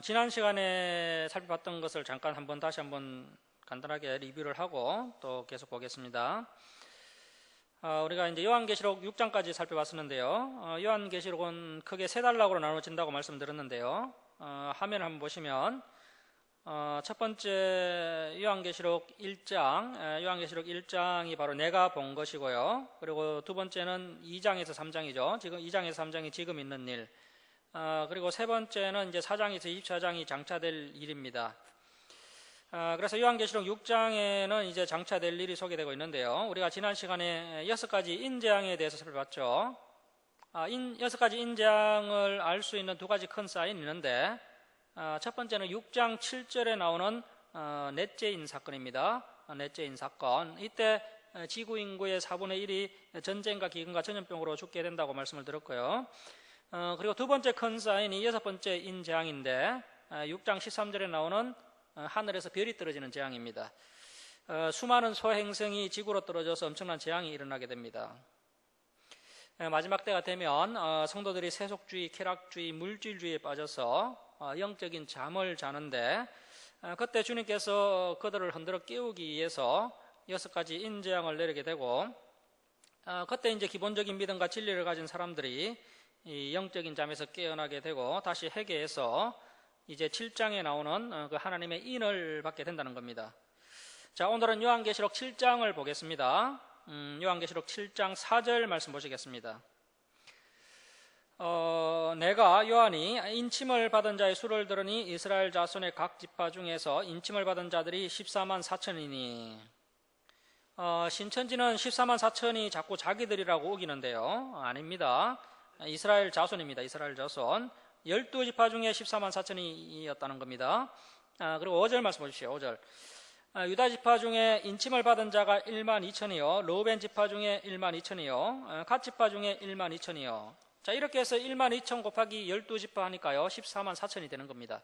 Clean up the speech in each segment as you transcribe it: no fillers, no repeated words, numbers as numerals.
지난 시간에 살펴봤던 것을 잠깐 다시 한번 간단하게 리뷰를 하고 또 계속 보겠습니다. 우리가 이제 요한계시록 6장까지 살펴봤었는데요. 요한계시록은 크게 세 단락으로 나눠진다고 말씀드렸는데요. 화면을 한번 보시면 첫 번째 요한계시록 1장이 바로 내가 본 것이고요. 그리고 두 번째는 2장에서 3장이죠. 지금 2장에서 3장이 지금 있는 일. 그리고 세 번째는 이제 4장에서 24장이 장차될 일입니다. 그래서 요한계시록 6장에는 이제 장차될 일이 소개되고 있는데요. 우리가 지난 시간에 6가지 인재앙에 대해서 살펴봤죠. 6가지 인재앙을 알 수 있는 두 가지 큰 사인이 있는데, 첫 번째는 6장 7절에 나오는 넷째인 사건입니다. 넷째인 사건. 이때 지구 인구의 4분의 1이 전쟁과 기근과 전염병으로 죽게 된다고 말씀을 드렸고요. 그리고 두 번째 큰 사인이 여섯 번째 인재앙인데, 6장 13절에 나오는 하늘에서 별이 떨어지는 재앙입니다. 수많은 소행성이 지구로 떨어져서 엄청난 재앙이 일어나게 됩니다. 마지막 때가 되면 성도들이 세속주의, 쾌락주의, 물질주의에 빠져서 영적인 잠을 자는데, 그때 주님께서 그들을 흔들어 깨우기 위해서 6가지 인재앙을 내리게 되고, 그때 이제 기본적인 믿음과 진리를 가진 사람들이 이 영적인 잠에서 깨어나게 되고 다시 회개해서 이제 7장에 나오는 그 하나님의 인을 받게 된다는 겁니다. 자, 오늘은 요한계시록 7장을 보겠습니다. 요한계시록 7장 4절 말씀 보시겠습니다. 내가 요한이 인침을 받은 자의 수를 들으니 이스라엘 자손의 각 지파 중에서 인침을 받은 자들이 14만 4천이니, 신천지는 14만 4천이 자꾸 자기들이라고 우기는데요. 아닙니다. 이스라엘 자손입니다. 이스라엘 자손 12지파 중에 14만 4천이었다는 겁니다. 그리고 5절 말씀 보십시오. 5절. 유다 지파 중에 인침을 받은 자가 1만 2천이요, 르우벤 지파 중에 1만 2천이요, 갓 지파 중에 1만 2천이요. 자, 이렇게 해서 1만 2천 곱하기 12지파 하니까요 14만 4천이 되는 겁니다.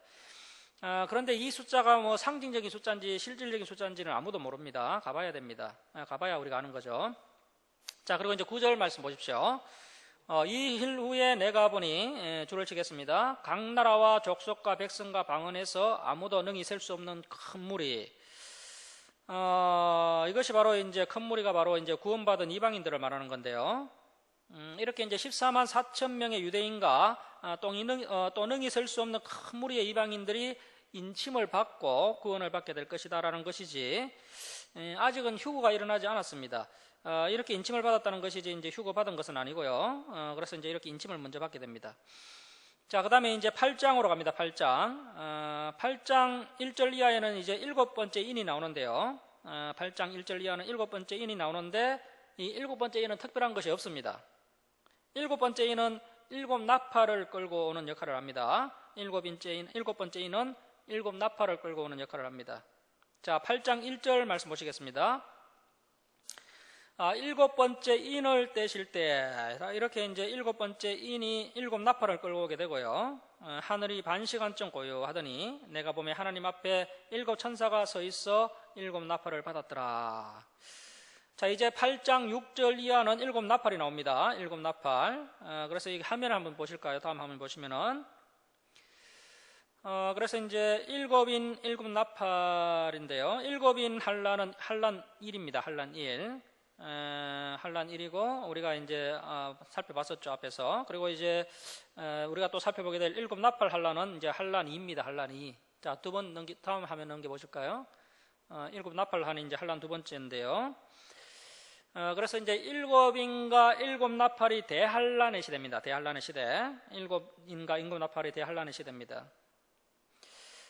그런데 이 숫자가 뭐 상징적인 숫자인지 실질적인 숫자인지는 아무도 모릅니다. 가봐야 됩니다. 가봐야 우리가 아는 거죠. 자, 그리고 이제 9절 말씀 보십시오. 이 일 후에 내가 보니, 줄을 치겠습니다. 각 나라와 족속과 백성과 방언에서 아무도 능히 셀 수 없는 큰 무리. 이것이 바로 이제 큰 무리가 바로 이제 구원받은 이방인들을 말하는 건데요. 이렇게 이제 14만 4천 명의 유대인과 또 능히 셀 수 없는 큰 무리의 이방인들이 인침을 받고 구원을 받게 될 것이다라는 것이지, 아직은 휴거가 일어나지 않았습니다. 이렇게 인침을 받았다는 것이지 이제 휴거 받은 것은 아니고요. 그래서 이제 이렇게 인침을 먼저 받게 됩니다. 자, 그 다음에 이제 8장으로 갑니다. 8장. 8장 1절 이하에는 이제 7번째 인이 나오는데요. 8장 1절 이하는 7번째 인이 나오는데, 이 7번째 인은 특별한 것이 없습니다. 7번째 인은 7 나팔을 끌고 오는 역할을 합니다. 7번째 인은 7 나팔을 끌고 오는 역할을 합니다. 자, 8장 1절 말씀 보시겠습니다. 7번째 인을 떼실 때 이렇게 이제 7번째 인이 7 나팔을 끌고 오게 되고요. 하늘이 반시간쯤 고요하더니 내가 보매 하나님 앞에 7 천사가 서 있어 7 나팔을 받았더라. 자, 이제 8장 6절 이하는 7 나팔이 나옵니다. 7 나팔. 그래서 이 화면을 한번 보실까요? 다음 화면 보시면은, 그래서 이제 7인 7 나팔인데요. 7인 한란은 한란 1입니다. 한란 1. 한란 1이고, 우리가 이제 살펴봤었죠, 앞에서. 그리고 이제 우리가 또 살펴보게 될 7 나팔 한란은 이제 한란 2입니다. 한란 2. 자, 다음 화면 넘겨보실까요? 7 나팔 한이 이제 한란 두 번째인데요. 그래서 이제 7인과 7 나팔이 대한란의 시대입니다. 대한란의 시대. 7인과 7 나팔이 대한란의 시대입니다.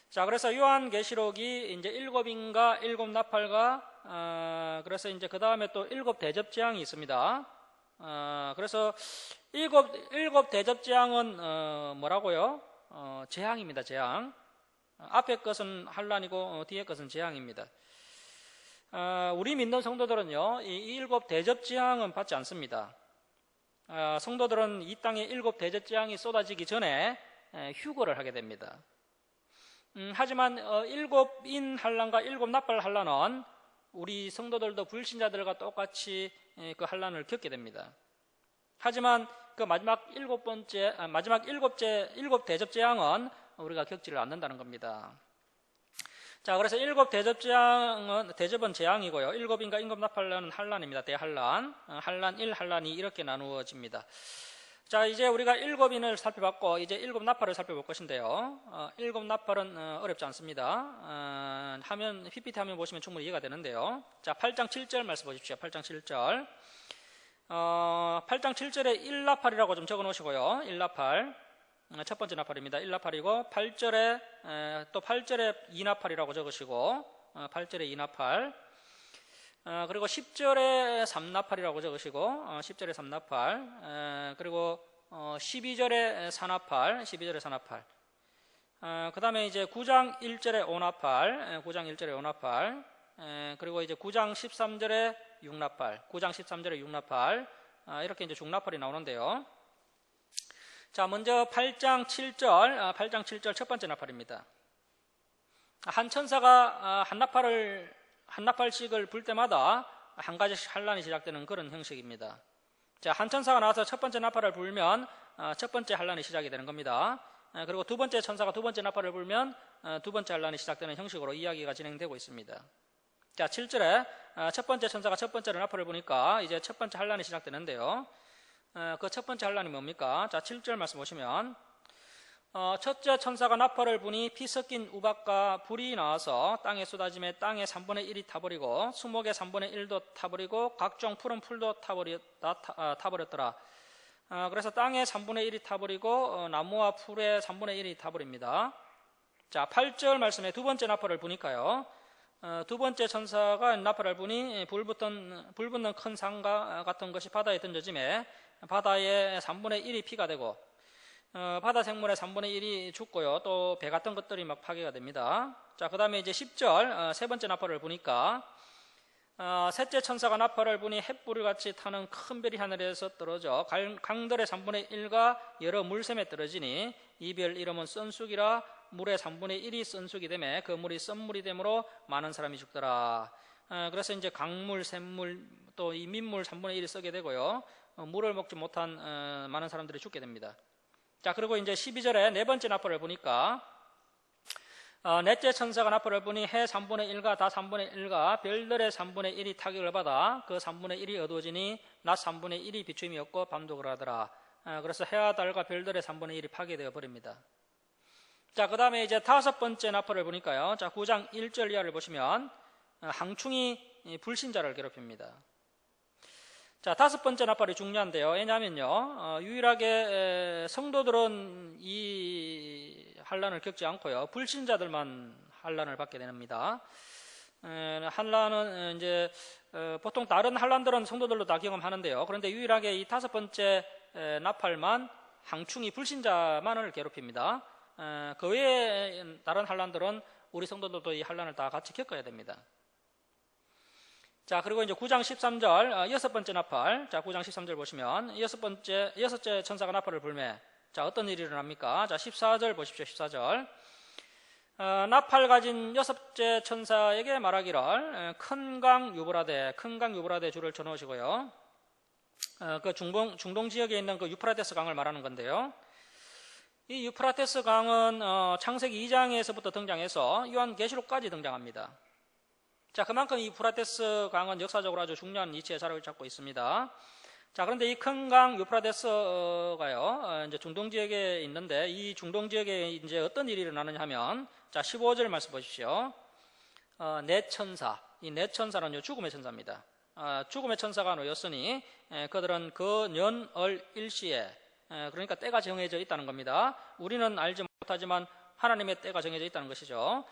자, 그래서 요한계시록이 이제 7인과 7 나팔과, 그래서 이제 그 다음에 또 7 대접재앙이 있습니다. 그래서 7 대접재앙은 뭐라고요? 재앙입니다. 재앙. 앞에 것은 한란이고 뒤에 것은 재앙입니다. 우리 믿는 성도들은요, 이 7 대접재앙은 받지 않습니다. 성도들은 이 땅에 7 대접재앙이 쏟아지기 전에 휴거를 하게 됩니다. 하지만 7인 한란과 7 나팔 한란은 우리 성도들도 불신자들과 똑같이 그 한란을 겪게 됩니다. 하지만 그 마지막 7 대접재앙은 우리가 겪지를 않는다는 겁니다. 자, 그래서 7 대접은 재앙이고요. 7인가 임금 나팔라는 환란입니다. 대환란, 환란 1, 환란 2 이렇게 나누어집니다. 자, 이제 우리가 7인을 살펴봤고 이제 7 나팔을 살펴볼 것인데요. 7 나팔은 어렵지 않습니다. PPT 화면 보시면 충분히 이해가 되는데요. 자, 8장 7절 말씀 보십시오. 8장 7절. 8장 7절에 1나팔이라고 좀 적어 놓으시고요. 1나팔. 첫 번째 나팔입니다. 1나팔이고 8절에 또 8절에 2나팔이라고 적으시고 8절에 2나팔. 그리고 10절에 3나팔이라고 적으시고 10절에 3나팔. 그리고 12절에 4나팔. 12절에 4나팔. 그 다음에 이제 9장 1절에 5나팔. 9장 1절에 5나팔. 그리고 이제 9장 13절에 6나팔. 9장 13절에 6나팔. 이렇게 이제 중나팔이 나오는데요. 자, 먼저 8장 7절 첫 번째 나팔입니다. 한 천사가 한 나팔씩을 불 때마다 한 가지씩 환란이 시작되는 그런 형식입니다. 자, 한 천사가 나와서 첫 번째 나팔을 불면 첫 번째 환란이 시작이 되는 겁니다. 그리고 두 번째 천사가 두 번째 나팔을 불면 두 번째 환란이 시작되는 형식으로 이야기가 진행되고 있습니다. 자, 7절에 첫 번째 천사가 첫 번째로 나팔을 부니까 이제 첫 번째 환란이 시작되는데요. 그 첫 번째 환란이 뭡니까? 자, 7절 말씀 보시면 첫째 천사가 나팔을 부니 피 섞인 우박과 불이 나와서 땅에 쏟아짐에 땅의 3분의 1이 타버리고 수목의 3분의 1도 타버리고 각종 푸른 풀도 타버렸더라. 그래서 땅의 3분의 1이 타버리고 나무와 풀의 3분의 1이 타버립니다. 자, 8절 말씀에 두 번째 나팔을 부니까요. 두 번째 천사가 나팔을 부니 불 붙는 큰 상과 같은 것이 바다에 던져짐에 바다의 3분의 1이 피가 되고 바다 생물의 3분의 1이 죽고요. 또 배 같은 것들이 막 파괴가 됩니다. 자, 그 다음에 이제 10절 세 번째 나팔을 부니까 셋째 천사가 나팔을 부니 햇불 같이 타는 큰 별이 하늘에서 떨어져 강들의 3분의 1가 여러 물샘에 떨어지니 이 별 이름은 썬쑥이라. 물의 3분의 1이 썬쑥이 되매 그 물이 썬물이 되므로 많은 사람이 죽더라. 그래서 이제 강물, 샘물, 또 이 민물 3분의 1이 썩게 되고요. 물을 먹지 못한 많은 사람들이 죽게 됩니다. 자, 그리고 이제 12절에 네 번째 나팔을 보니까 넷째 천사가 나팔을 부니 해 3분의 1과 다 3분의 1과 별들의 3분의 1이 타격을 받아 그 3분의 1이 어두워지니 낮 3분의 1이 비추임이 없고 밤도 그러하더라. 그래서 해와 달과 별들의 3분의 1이 파괴되어 버립니다. 자, 그 다음에 이제 다섯 번째 나팔을 보니까요. 자, 9장 1절 이하를 보시면 항충이 불신자를 괴롭힙니다. 자, 다섯 번째 나팔이 중요한데요. 왜냐하면요, 유일하게 성도들은 이 환란을 겪지 않고요, 불신자들만 환란을 받게 됩니다. 환란은 이제 보통 다른 환란들은 성도들도 다 경험하는데요. 그런데 유일하게 이 다섯 번째 나팔만 항충이 불신자만을 괴롭힙니다. 그 외에 다른 환란들은 우리 성도들도 이 환란을 다 같이 겪어야 됩니다. 자, 그리고 이제 9장 13절 여섯 번째 나팔. 자, 9장 13절 보시면 여섯째 천사가 나팔을 불매. 자, 어떤 일이 일어납니까? 자, 14절 보십시오. 14절. 나팔 가진 여섯째 천사에게 말하기를 큰 강 유브라데 줄을 쳐놓으시고요. 그 중동 지역에 있는 그 유프라테스 강을 말하는 건데요. 이 유프라테스 강은 창세기 2장에서부터 등장해서 요한계시록까지 등장합니다. 자, 그만큼 이 유프라테스 강은 역사적으로 아주 중요한 위치에 자리를 잡고 있습니다. 자, 그런데 이 큰 강 유프라테스가요, 이제 중동 지역에 있는데 이 중동 지역에 이제 어떤 일이 일어나느냐 하면, 자, 15절 말씀 보십시오. 네 천사, 이 네 천사는요 죽음의 천사입니다. 죽음의 천사가 놓였으니 그들은 그 년월 일시에, 그러니까 때가 정해져 있다는 겁니다. 우리는 알지 못하지만 하나님의 때가 정해져 있다는 것이죠.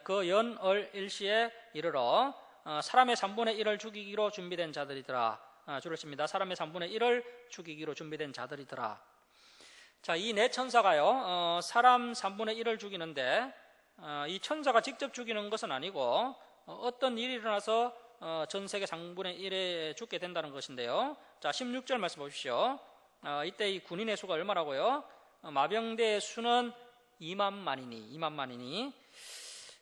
그 연월 일시에 이르러 사람의 3분의 1을 죽이기로 준비된 자들이더라. 줄을 칩니다. 사람의 3분의 1을 죽이기로 준비된 자들이더라. 자, 이 네 천사가요, 사람 3분의 1을 죽이는데 이 천사가 직접 죽이는 것은 아니고 어떤 일이 일어나서 전 세계 3분의 1에 죽게 된다는 것인데요. 자, 16절 말씀 보십시오. 이때 이 군인의 수가 얼마라고요? 마병대의 수는 2만만이니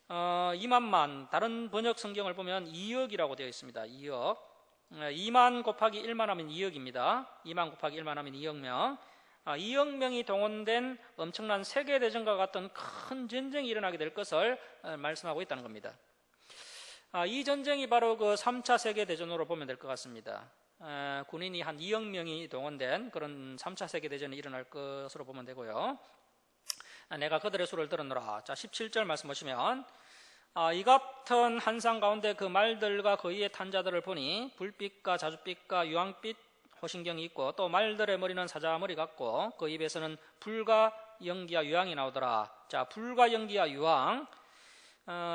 2만만, 다른 번역 성경을 보면 2억이라고 되어 있습니다. 2억. 2만 곱하기 1만 하면 2억입니다. 2만 곱하기 1만 하면 2억 명. 2억 명이 동원된 엄청난 세계대전과 같은 큰 전쟁이 일어나게 될 것을 말씀하고 있다는 겁니다. 이 전쟁이 바로 그 3차 세계대전으로 보면 될 것 같습니다. 군인이 한 2억 명이 동원된 그런 3차 세계대전이 일어날 것으로 보면 되고요. 내가 그들의 수를 들었노라. 자, 17절 말씀 보시면 이 같은 환상 가운데 그 말들과 그 위에 탄 자들을 보니 불빛과 자줏빛과 유황빛 호신경이 있고 또 말들의 머리는 사자머리 같고 그 입에서는 불과 연기와 유황이 나오더라. 자, 불과 연기와 유황,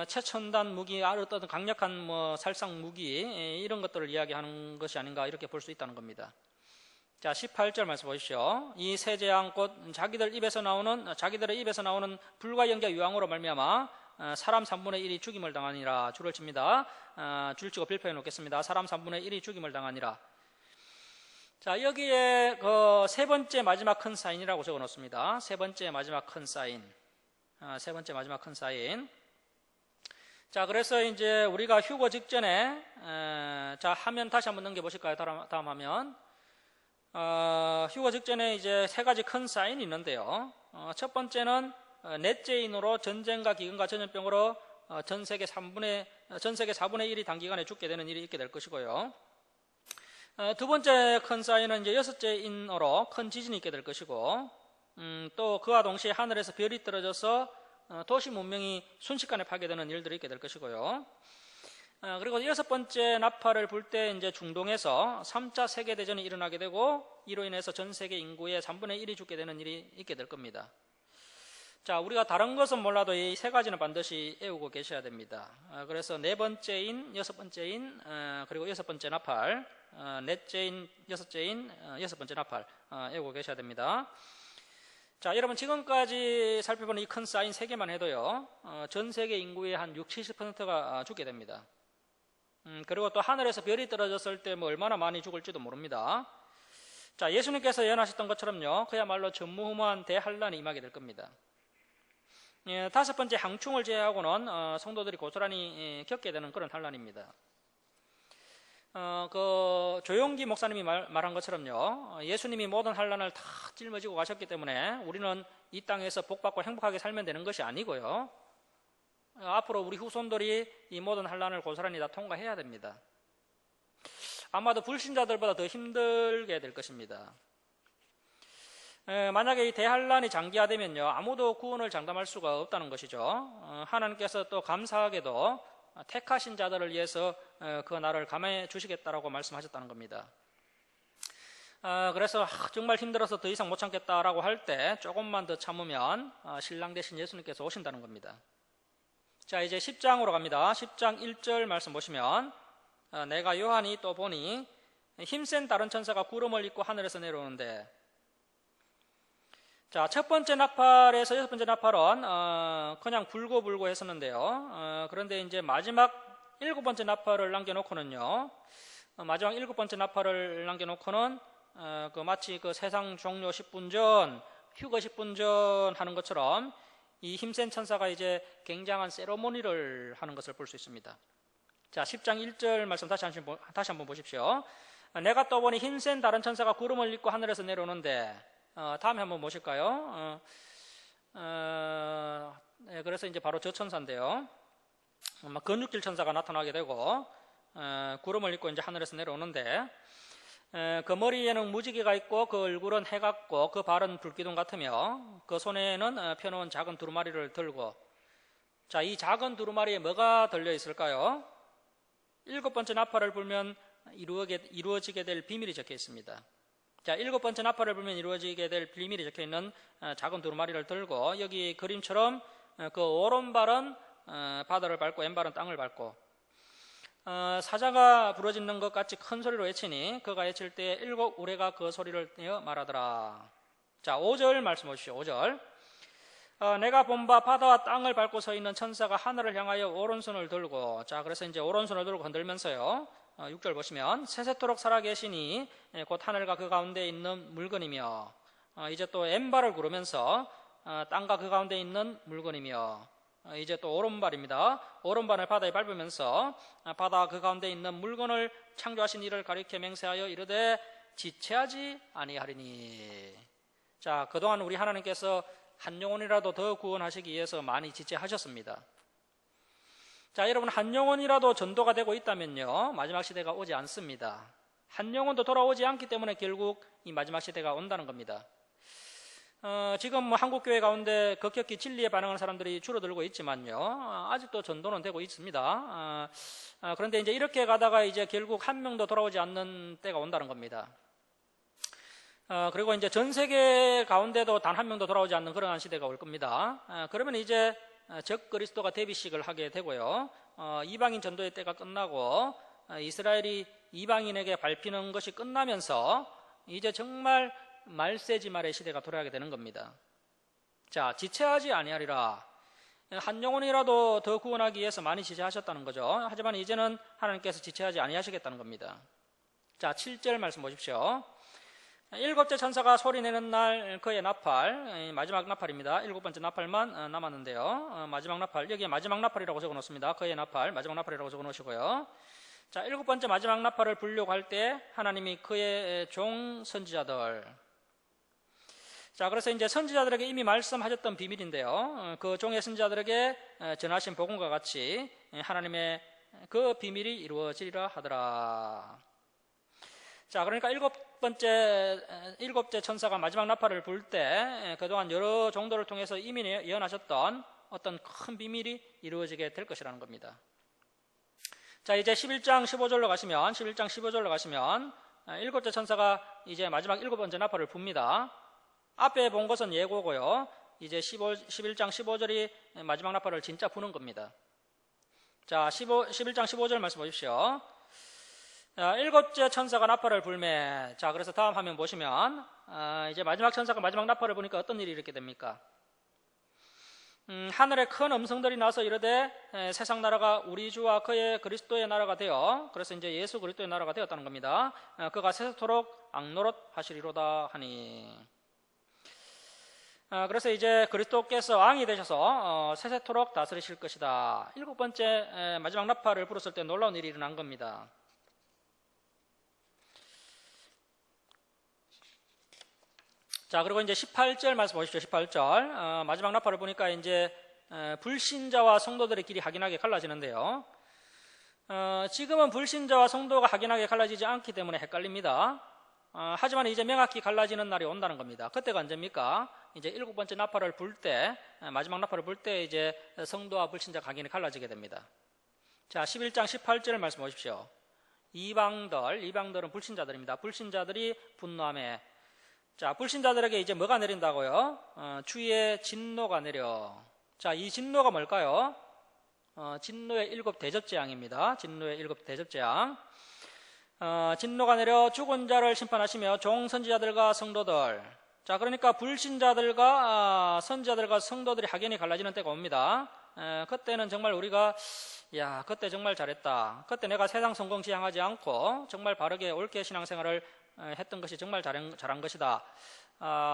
최첨단 무기, 어떤 강력한 살상 무기 이런 것들을 이야기하는 것이 아닌가 이렇게 볼 수 있다는 겁니다. 자, 18절 말씀 보십시오. 이 세 재앙 곧 자기들의 입에서 나오는 불과 연기와 유황으로 말미암아 사람 3분의 1이 죽임을 당하니라. 줄을 칩니다. 줄치고 빌표해 놓겠습니다. 사람 3분의 1이 죽임을 당하니라. 자, 여기에 그 세 번째 마지막 큰 사인이라고 적어 놓습니다. 세 번째 마지막 큰 사인. 세 번째 마지막 큰 사인. 자, 그래서 이제 우리가 휴거 직전에 자, 화면 다시 한번 넘겨 보실까요? 다음 화면. 휴거 직전에 이제 세 가지 큰 사인이 있는데요. 첫 번째는 넷째인으로 전쟁과 기근과 전염병으로 전 세계 4분의 1이 단기간에 죽게 되는 일이 있게 될 것이고요. 두 번째 큰 사인은 이제 여섯째인으로 큰 지진이 있게 될 것이고, 또 그와 동시에 하늘에서 별이 떨어져서 도시 문명이 순식간에 파괴되는 일들이 있게 될 것이고요. 그리고 여섯 번째 나팔을 불 때 이제 중동에서 3차 세계대전이 일어나게 되고 이로 인해서 전 세계 인구의 3분의 1이 죽게 되는 일이 있게 될 겁니다. 자, 우리가 다른 것은 몰라도 이 세 가지는 반드시 외우고 계셔야 됩니다. 그래서 네 번째인, 여섯 번째인, 그리고 여섯 번째 나팔, 넷째인, 여섯째인, 여섯 번째 나팔 외우고 계셔야 됩니다. 자, 여러분 지금까지 살펴본 이 큰 사인 세 개만 해도요, 전 세계 인구의 한 60~70%가 죽게 됩니다. 그리고 또 하늘에서 별이 떨어졌을 때 뭐 얼마나 많이 죽을지도 모릅니다. 자, 예수님께서 예언하셨던 것처럼요, 그야말로 전무후무한 대환란이 임하게 될 겁니다. 다섯 번째 항충을 제외하고는 성도들이 고스란히 겪게 되는 그런 환란입니다. 그 조용기 목사님이 말한 것처럼요, 예수님이 모든 환란을 다 짊어지고 가셨기 때문에 우리는 이 땅에서 복받고 행복하게 살면 되는 것이 아니고요, 앞으로 우리 후손들이 이 모든 환란을 고스란히 다 통과해야 됩니다. 아마도 불신자들보다 더 힘들게 될 것입니다. 만약에 이 대환란이 장기화되면요, 아무도 구원을 장담할 수가 없다는 것이죠. 하나님께서 또 감사하게도 택하신 자들을 위해서 그 날을 감해 주시겠다라고 말씀하셨다는 겁니다. 그래서 정말 힘들어서 더 이상 못 참겠다라고 할 때 조금만 더 참으면 신랑 되신 예수님께서 오신다는 겁니다. 자, 이제 10장으로 갑니다. 10장 1절 말씀 보시면, 내가 요한이 또 보니 힘센 다른 천사가 구름을 입고 하늘에서 내려오는데, 자, 첫 번째 나팔에서 여섯 번째 나팔은 그냥 불고 했었는데요. 그런데 이제 마지막 일곱 번째 나팔을 남겨놓고는요, 마지막 일곱 번째 나팔을 남겨놓고는 그 마치 그 세상 종료 10분 전, 휴거 10분 전 하는 것처럼 이 힘센 천사가 이제 굉장한 세레모니를 하는 것을 볼 수 있습니다. 자, 10장 1절 말씀 다시 한번 보십시오. 내가 또 보니 힘센 다른 천사가 구름을 입고 하늘에서 내려오는데, 다음에 한번 보실까요? 네, 그래서 이제 바로 저 천사인데요. 근육질 천사가 나타나게 되고, 구름을 입고 이제 하늘에서 내려오는데, 그 머리에는 무지개가 있고, 그 얼굴은 해 같고, 그 발은 불기둥 같으며, 그 손에는 펴놓은 작은 두루마리를 들고, 자, 이 작은 두루마리에 뭐가 들려 있을까요? 일곱 번째 나팔을 불면 이루어지게 될 비밀이 적혀 있습니다. 자, 일곱 번째 나팔을 불면 이루어지게 될 비밀이 적혀 있는 작은 두루마리를 들고, 여기 그림처럼 그 오른발은 바다를 밟고 왼발은 땅을 밟고, 사자가 부러지는 것 같이 큰 소리로 외치니 그가 외칠 때 일곱 우레가 그 소리를 내어 말하더라. 자, 5절 말씀 보십시오. 5절. 내가 본 바 바다와 땅을 밟고 서 있는 천사가 하늘을 향하여 오른손을 들고, 자, 그래서 이제 오른손을 들고 흔들면서요, 6절 보시면, 세세토록 살아계시니 곧 하늘과 그 가운데 있는 물건이며, 이제 또 왼발을 구르면서 땅과 그 가운데 있는 물건이며, 이제 또 오른발입니다. 오른발을 바다에 밟으면서 바다와 그 가운데 있는 물건을 창조하신 이를 가리켜 맹세하여 이르되 지체하지 아니하리니. 자, 그동안 우리 하나님께서 한 영혼이라도 더 구원하시기 위해서 많이 지체하셨습니다. 자, 여러분, 한 영혼이라도 전도가 되고 있다면요, 마지막 시대가 오지 않습니다. 한 영혼도 돌아오지 않기 때문에 결국 이 마지막 시대가 온다는 겁니다. 지금 한국 교회 가운데 급격히 진리에 반응하는 사람들이 줄어들고 있지만요, 아직도 전도는 되고 있습니다. 그런데 이제 이렇게 가다가 이제 결국 한 명도 돌아오지 않는 때가 온다는 겁니다. 그리고 이제 전 세계 가운데도 단 한 명도 돌아오지 않는 그러한 시대가 올 겁니다. 그러면 이제 적 그리스도가 데뷔식을 하게 되고요, 이방인 전도의 때가 끝나고 이스라엘이 이방인에게 밟히는 것이 끝나면서 이제 정말 말세지 말의 시대가 돌아가게 되는 겁니다. 자, 지체하지 아니하리라. 한 영혼이라도 더 구원하기 위해서 많이 지체하셨다는 거죠. 하지만 이제는 하나님께서 지체하지 아니하시겠다는 겁니다. 자, 7절 말씀 보십시오. 일곱째 천사가 소리내는 날 그의 나팔, 마지막 나팔입니다. 일곱 번째 나팔만 남았는데요, 마지막 나팔, 여기에 마지막 나팔이라고 적어놓습니다. 그의 나팔, 마지막 나팔이라고 적어놓으시고요. 자, 일곱 번째 마지막 나팔을 불려고 할 때 하나님이 그의 종 선지자들, 자, 그래서 이제 선지자들에게 이미 말씀하셨던 비밀인데요, 그 종의 선지자들에게 전하신 복음과 같이 하나님의 그 비밀이 이루어지리라 하더라. 자, 그러니까 일곱째 천사가 마지막 나팔을 불 때 그동안 여러 종도를 통해서 이미 예언하셨던 어떤 큰 비밀이 이루어지게 될 것이라는 겁니다. 자, 이제 11장 15절로 가시면 일곱째 천사가 이제 마지막 일곱 번째 나팔을 붑니다. 앞에 본 것은 예고고요, 이제 11장 15절이 마지막 나팔을 진짜 부는 겁니다. 자, 11장 15절 말씀 보십시오. 일곱째 천사가 나팔을 불매. 자, 그래서 다음 화면 보시면 이제 마지막 천사가 마지막 나팔을 부니까 어떤 일이 일어나게 됩니까? 하늘에 큰 음성들이 나서 이르되 세상 나라가 우리 주와 그의 그리스도의 나라가 되어, 그래서 이제 예수 그리스도의 나라가 되었다는 겁니다. 그가 세세토록 악노릇 하시리로다 하니. 그래서 이제 그리스도께서 왕이 되셔서 세세토록 다스리실 것이다. 일곱 번째 마지막 나팔을 불었을 때 놀라운 일이 일어난 겁니다. 자, 그리고 이제 18절 말씀 보십시오. 18절. 마지막 나팔을 보니까 이제 불신자와 성도들의 길이 확연하게 갈라지는데요, 지금은 불신자와 성도가 확연하게 갈라지지 않기 때문에 헷갈립니다. 하지만 이제 명확히 갈라지는 날이 온다는 겁니다. 그때가 언제입니까? 이제 일곱 번째 나팔을 불 때, 마지막 나팔을 불 때 이제 성도와 불신자가 확연히 갈라지게 됩니다. 자, 11장 18절을 말씀 보십시오. 이방들은 불신자들입니다. 불신자들이 분노하며. 자, 불신자들에게 이제 뭐가 내린다고요? 주의 진노가 내려. 자, 이 진노가 뭘까요? 진노의 일곱 대접재앙입니다. 진노의 일곱 대접재앙. 진노가 내려 죽은 자를 심판하시며 종 선지자들과 성도들. 자, 그러니까 불신자들과 선지자들과 성도들이 확연히 갈라지는 때가 옵니다. 그때는 정말 우리가 그때 정말 잘했다. 그때 내가 세상 성공 지향하지 않고 정말 바르게 옳게 신앙생활을 했던 것이 정말 잘한 것이다.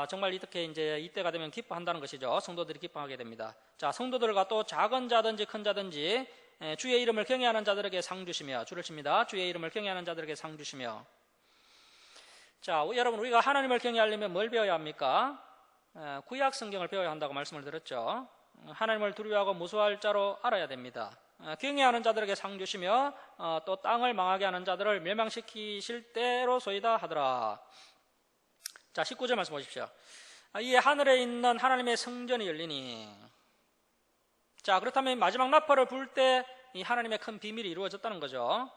정말 이렇게 이제 이때가 되면 기뻐한다는 것이죠. 성도들이 기뻐하게 됩니다. 자, 성도들과 또 작은 자든지 큰 자든지 주의 이름을 경외하는 자들에게 상 주시며, 줄을 칩니다. 주의 이름을 경외하는 자들에게 상 주시며. 자, 여러분, 우리가 하나님을 경외하려면 뭘 배워야 합니까? 구약 성경을 배워야 한다고 말씀을 드렸죠. 하나님을 두려워하고 무서워할 자로 알아야 됩니다. 경외하는 자들에게 상 주시며 또 땅을 망하게 하는 자들을 멸망시키실 때로소이다 하더라. 자, 19절 말씀 보십시오. 이에 하늘에 있는 하나님의 성전이 열리니. 자, 그렇다면 마지막 나팔을 불 때 이 하나님의 큰 비밀이 이루어졌다는 거죠.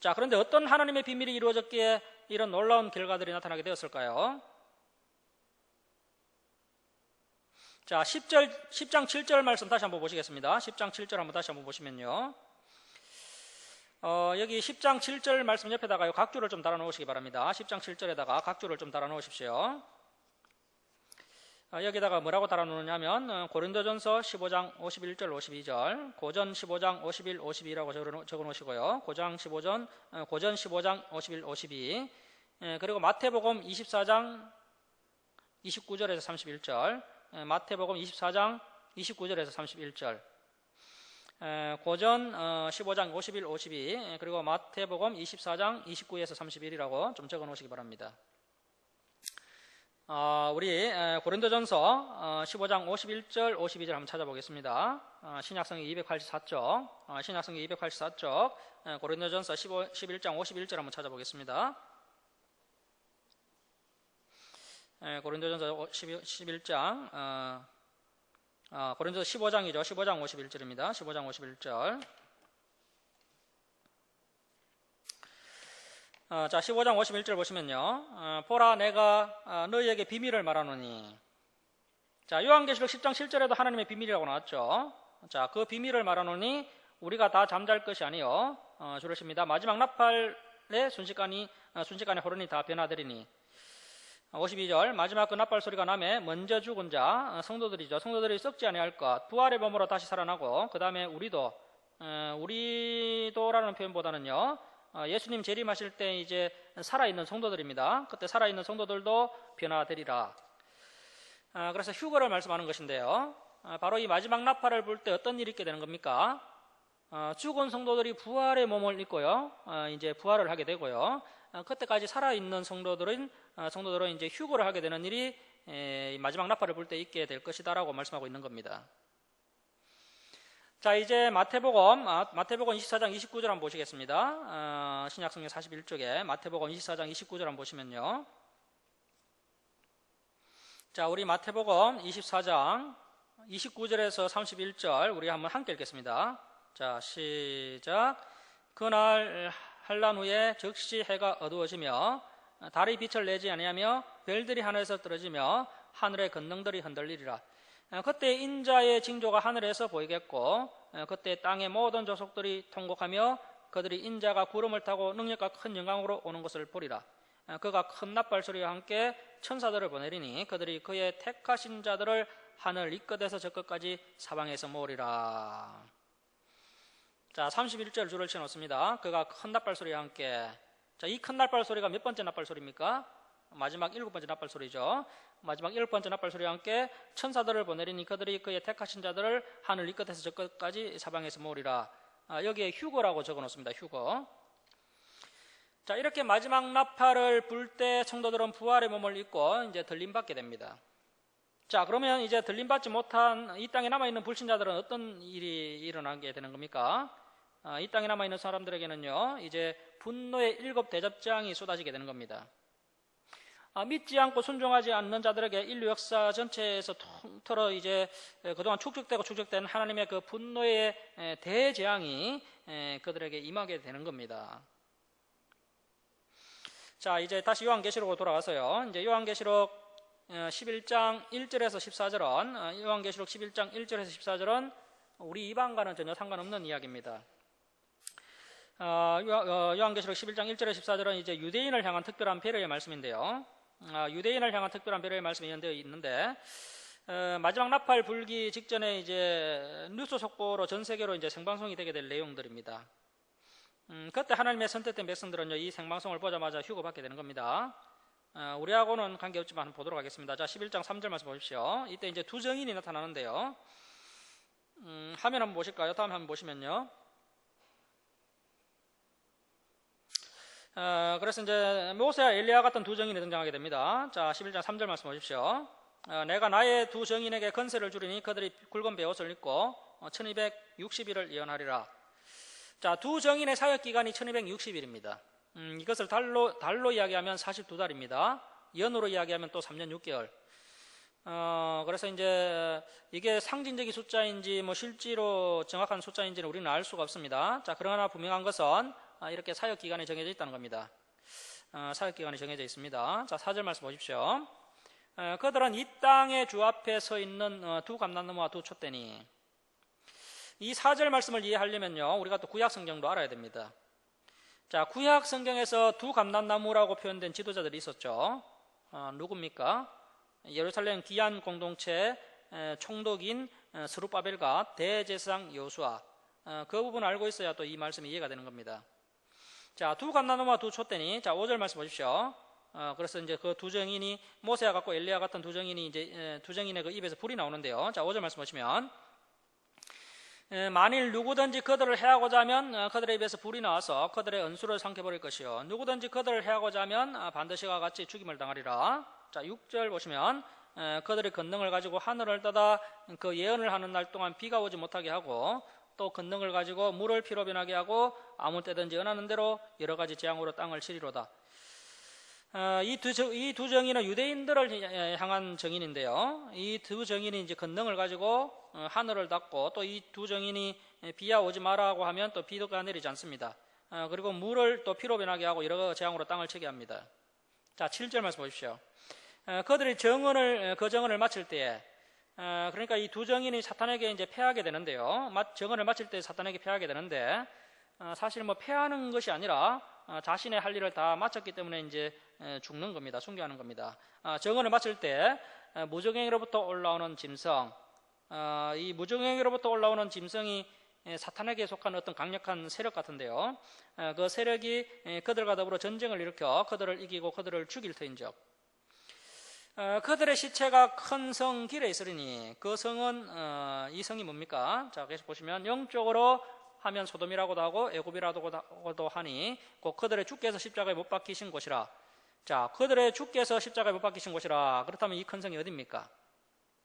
자, 그런데 어떤 하나님의 비밀이 이루어졌기에 이런 놀라운 결과들이 나타나게 되었을까요? 자, 10장 7절 말씀 다시 한번 보시겠습니다. 10장 7절 한번 다시 한번 보시면요, 여기 10장 7절 말씀 옆에다가 각주를 좀 달아 놓으시기 바랍니다. 10장 7절에다가 각주를 좀 달아 놓으십시오. 여기다가 뭐라고 달아 놓느냐면 고린도전서 15장 51절 52절, 고전 15장 51, 52라고 적어 놓으시고요. 고전 15장 51, 52, 그리고 마태복음 24장 29절에서 31절, 마태복음 24장 29절에서 31절, 고전 15장 51, 52, 그리고 마태복음 24장 29에서 31이라고 좀 적어 놓으시기 바랍니다. 우리 고린도전서 15장 51절, 52절 한번 찾아보겠습니다. 신약성경 284쪽, 신약성경 284쪽, 고린도전서 11장 51절 한번 찾아보겠습니다. 고린도전서 11장, 고린도전서 15장이죠. 15장 51절입니다. 15장 51절. 자, 15장 51절 보시면요. 보라, 내가 너희에게 비밀을 말하노니. 자, 요한계시록 10장 7절에도 하나님의 비밀이라고 나왔죠. 자, 그 비밀을 말하노니 우리가 다 잠잘 것이 아니요 주르십니다. 마지막 나팔의 순식간에 호련히 다 변화되리니. 52절, 마지막 그 나팔 소리가 나매 먼저 죽은 자, 성도들이죠. 성도들이 썩지 아니할 것, 부활의 몸으로 다시 살아나고, 그 다음에 우리도라는 표현보다는요, 예수님 재림하실 때 이제 살아있는 성도들입니다. 그때 살아있는 성도들도 변화되리라. 그래서 휴거를 말씀하는 것인데요. 바로 이 마지막 나팔을 불 때 어떤 일이 있게 되는 겁니까? 죽은 성도들이 부활의 몸을 입고요. 이제 부활을 하게 되고요. 그때까지 살아있는 성도들은 이제 휴거를 하게 되는 일이 마지막 나팔을 불 때 있게 될 것이다라고 말씀하고 있는 겁니다. 자, 이제 마태복음 24장 29절 한번 보시겠습니다. 신약성경 41쪽에 마태복음 24장 29절 한번 보시면요. 자, 우리 마태복음 24장 29절에서 31절 우리 한번 함께 읽겠습니다. 자, 시작. 그날 한란 후에 즉시 해가 어두워지며 달이 빛을 내지 아니하며 별들이 하늘에서 떨어지며 하늘의 권능들이 흔들리리라. 그때 인자의 징조가 하늘에서 보이겠고, 그때 땅의 모든 족속들이 통곡하며 그들이 인자가 구름을 타고 능력과 큰 영광으로 오는 것을 보리라. 그가 큰 나팔 소리와 함께 천사들을 보내리니 그들이 그의 택하신 자들을 하늘 이 끝에서 저 끝까지 사방에서 모으리라. 자, 31절 줄을 쳐놓습니다. 그가 큰 나팔 소리와 함께. 자, 이 큰 나팔 소리가 몇 번째 나팔 소리입니까? 마지막 7번째 나팔 소리죠. 마지막 7번째 나팔 소리와 함께 천사들을 보내리니 그들이 그의 택하신 자들을 하늘 이 끝에서 저 끝까지 사방에서 모으리라. 여기에 휴거라고 적어놓습니다. 휴거. 자, 이렇게 마지막 나팔을 불 때 성도들은 부활의 몸을 입고 이제 들림받게 됩니다. 자, 그러면 이제 들림받지 못한 이 땅에 남아있는 불신자들은 어떤 일이 일어나게 되는 겁니까? 이 땅에 남아있는 사람들에게는요, 이제 분노의 7 대접장이 쏟아지게 되는 겁니다. 믿지 않고 순종하지 않는 자들에게 인류 역사 전체에서 통틀어 이제 그동안 축적된 하나님의 그 분노의 대재앙이 그들에게 임하게 되는 겁니다. 자, 이제 다시 요한계시록으로 돌아가서요. 이제 요한계시록 11장 1절에서 14절은 요한계시록 11장 1절에서 14절은 우리 이방과는 전혀 상관없는 이야기입니다. 요한계시록 11장 1절에서 14절은 이제 유대인을 향한 특별한 배려의 말씀인데요. 유대인을 향한 특별한 배려의 말씀이 연되어 있는데, 마지막 나팔 불기 직전에 이제 뉴스 속보로 전 세계로 이제 생방송이 되게 될 내용들입니다. 그때 하나님의 선택된 백성들은요, 이 생방송을 보자마자 휴거받게 되는 겁니다. 우리하고는 관계없지만 한번 보도록 하겠습니다. 자, 11장 3절 말씀 보십시오. 이때 이제 두 증인이 나타나는데요. 화면 한번 보실까요? 다음 화면 보시면요. 그래서 이제 모세와 엘리야 같은 두 증인이 등장하게 됩니다. 자, 11장 3절 말씀 보십시오. 내가 나의 두 증인에게 건세를 주리니 그들이 굵은 베옷을 입고 1260일을 예언하리라. 자, 두 증인의 사역 기간이 1260일입니다. 이것을 달로 이야기하면 42달입니다. 연으로 이야기하면 또 3년 6개월. 그래서 이제 이게 상징적인 숫자인지 뭐 실제로 정확한 숫자인지는 우리는 알 수가 없습니다. 자, 그러나 분명한 것은 이렇게 사역 기간이 정해져 있다는 겁니다. 사역 기간이 정해져 있습니다. 자, 4절 말씀 보십시오. 그들은 이 땅의 주 앞에 서 있는 두 감람나무와 두 촛대니. 이 4절 말씀을 이해하려면요, 우리가 또 구약 성경도 알아야 됩니다. 자, 구약 성경에서 두 감람나무라고 표현된 지도자들이 있었죠. 누굽니까? 예루살렘 기한 공동체 총독인 스룹바벨과 대제사장 여호수아. 그 부분을 알고 있어야 또 이 말씀이 이해가 되는 겁니다. 자, 두 감람나무와 두 촛대니. 자, 5절 말씀 보십시오. 그래서 이제 그 두 증인이 모세와 같고 엘리야 같은 두 증인이 이제 두 증인의 그 입에서 불이 나오는데요. 자, 5절 말씀 보시면 만일 누구든지 그들을 해하고자 하면 그들의 입에서 불이 나와서 그들의 은수를 삼켜버릴 것이요 누구든지 그들을 해하고자 하면 반드시 그와 같이 죽임을 당하리라. 자, 6절 보시면 그들의 권능을 가지고 하늘을 떠다 그 예언을 하는 날 동안 비가 오지 못하게 하고 또 권능을 가지고 물을 피로 변하게 하고 아무 때든지 원하는 대로 여러 가지 재앙으로 땅을 치리로다. 이 두 정의는 유대인들을 향한 정인인데요. 이 두 정인이 이제 권능을 가지고 하늘을 닫고 또 이 두 정인이 비야 오지 마라고 하면 또 비가 내리지 않습니다. 그리고 물을 또 피로 변하게 하고 여러 재앙으로 땅을 치게 합니다. 자, 7절 말씀 보십시오. 그들이 그 정언을 마칠 때에 그러니까 이 두 정인이 사탄에게 이제 패하게 되는데요. 정언을 마칠 때 사탄에게 패하게 되는데 사실 뭐 패하는 것이 아니라 자신의 할 일을 다 마쳤기 때문에 이제 죽는 겁니다. 순교하는 겁니다. 정언을 마칠 때 무저갱이로부터 올라오는 짐승, 이 무저갱이로부터 올라오는 짐승이 사탄에게 속한 어떤 강력한 세력 같은데요. 그 세력이 그들과 더불어 전쟁을 일으켜 그들을 이기고 그들을 죽일 터인즉 그들의 시체가 큰 성 길에 있으리니 그 성은 이 성이 뭡니까? 자, 계속 보시면 영적으로 하면 소돔이라고도 하고 애굽이라고도 하니 곧 그들의 주께서 십자가에 못 박히신 곳이라. 자, 그들의 주께서 십자가에 못 박히신 곳이라. 그렇다면 이 큰 성이 어디입니까?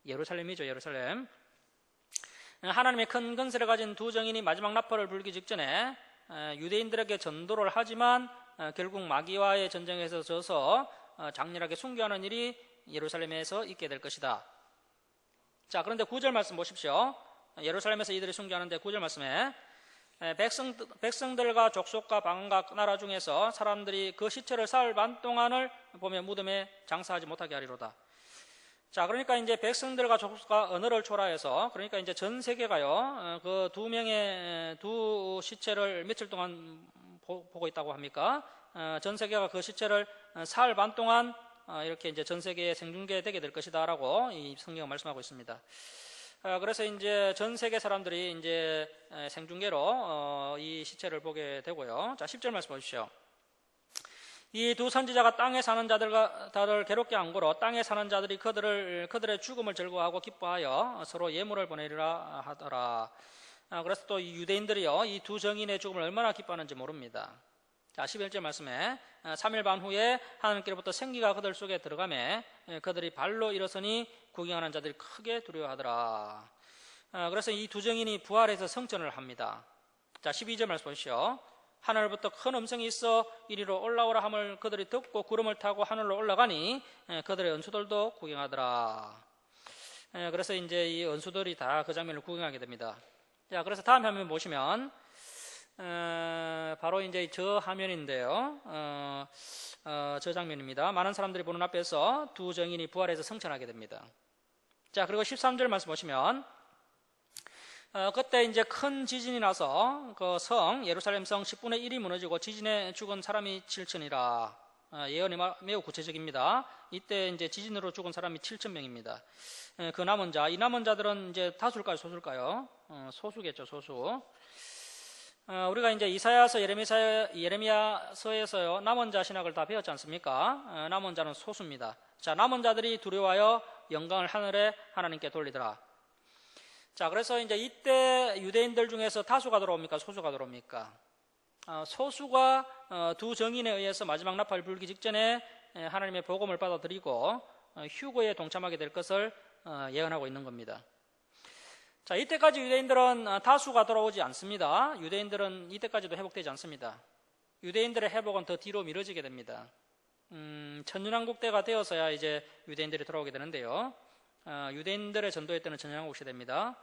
예루살렘이죠. 예루살렘. 하나님의 큰 건설을 가진 두 정인이 마지막 나팔을 불기 직전에 유대인들에게 전도를 하지만 결국 마귀와의 전쟁에서 져서 장렬하게 순교하는 일이 예루살렘에서 있게 될 것이다. 자, 그런데 9절 말씀 보십시오. 예루살렘에서 이들이 순교하는데 9절 말씀에 백성들과 족속과 방언과 나라 중에서 사람들이 그 시체를 사흘 반 동안을 보며 무덤에 장사하지 못하게 하리로다. 자, 그러니까 이제 백성들과 족속과 언어를 초라해서 그러니까 이제 전 세계가요 그 두 명의 두 시체를 며칠 동안 보고 있다고 합니까? 전 세계가 그 시체를 사흘 반 동안 이렇게 이제 전 세계에 생중계되게 될 것이다라고 이 성경은 말씀하고 있습니다. 그래서 이제 전 세계 사람들이 이제 생중계로 이 시체를 보게 되고요. 자, 10절 말씀 보십시오. 이 두 선지자가 땅에 사는 자들과 다들 괴롭게 안고로 땅에 사는 자들이 그들의 죽음을 즐거워하고 기뻐하여 서로 예물을 보내리라 하더라. 그래서 또 이 유대인들이요 이 두 정인의 죽음을 얼마나 기뻐하는지 모릅니다. 자, 11절 말씀에 3일 반 후에 하나님께로부터 생기가 그들 속에 들어가매 그들이 발로 일어서니 구경하는 자들이 크게 두려워하더라. 그래서 이 두 정인이 부활해서 성전을 합니다. 자, 12절 말씀 보십시오. 하늘부터 큰 음성이 있어 이리로 올라오라 함을 그들이 듣고 구름을 타고 하늘로 올라가니 그들의 은수들도 구경하더라. 그래서 이제 이 은수들이 다 그 장면을 구경하게 됩니다. 자, 그래서 다음 화면 보시면 바로 이제 저 화면인데요. 저 장면입니다. 많은 사람들이 보는 앞에서 두 정인이 부활해서 성천하게 됩니다. 자, 그리고 13절 말씀 보시면 그때 이제 큰 지진이 나서 그 성 예루살렘 성 10분의 1이 무너지고 지진에 죽은 사람이 7천이라. 예언이 매우 구체적입니다. 이때 이제 지진으로 죽은 사람이 7,000명입니다. 그 남은 자, 이 남은 자들은 이제 다수일까요, 소수일까요? 소수겠죠, 소수. 우리가 이제 이사야서, 예레미야서에서요 남은 자 신학을 다 배웠지 않습니까? 남은 자는 소수입니다. 자, 남은 자들이 두려워하여 영광을 하늘에 하나님께 돌리더라. 자, 그래서 이제 이때 유대인들 중에서 다수가 들어옵니까? 소수가 들어옵니까? 소수가 두 정인에 의해서 마지막 나팔 불기 직전에 하나님의 복음을 받아들이고 휴거에 동참하게 될 것을 예언하고 있는 겁니다. 자, 이때까지 유대인들은 다수가 돌아오지 않습니다. 유대인들은 이때까지도 회복되지 않습니다. 유대인들의 회복은 더 뒤로 미뤄지게 됩니다. 천년왕국 때가 되어서야 이제 유대인들이 돌아오게 되는데요. 유대인들의 전도회 때는 천년왕국 시대입니다.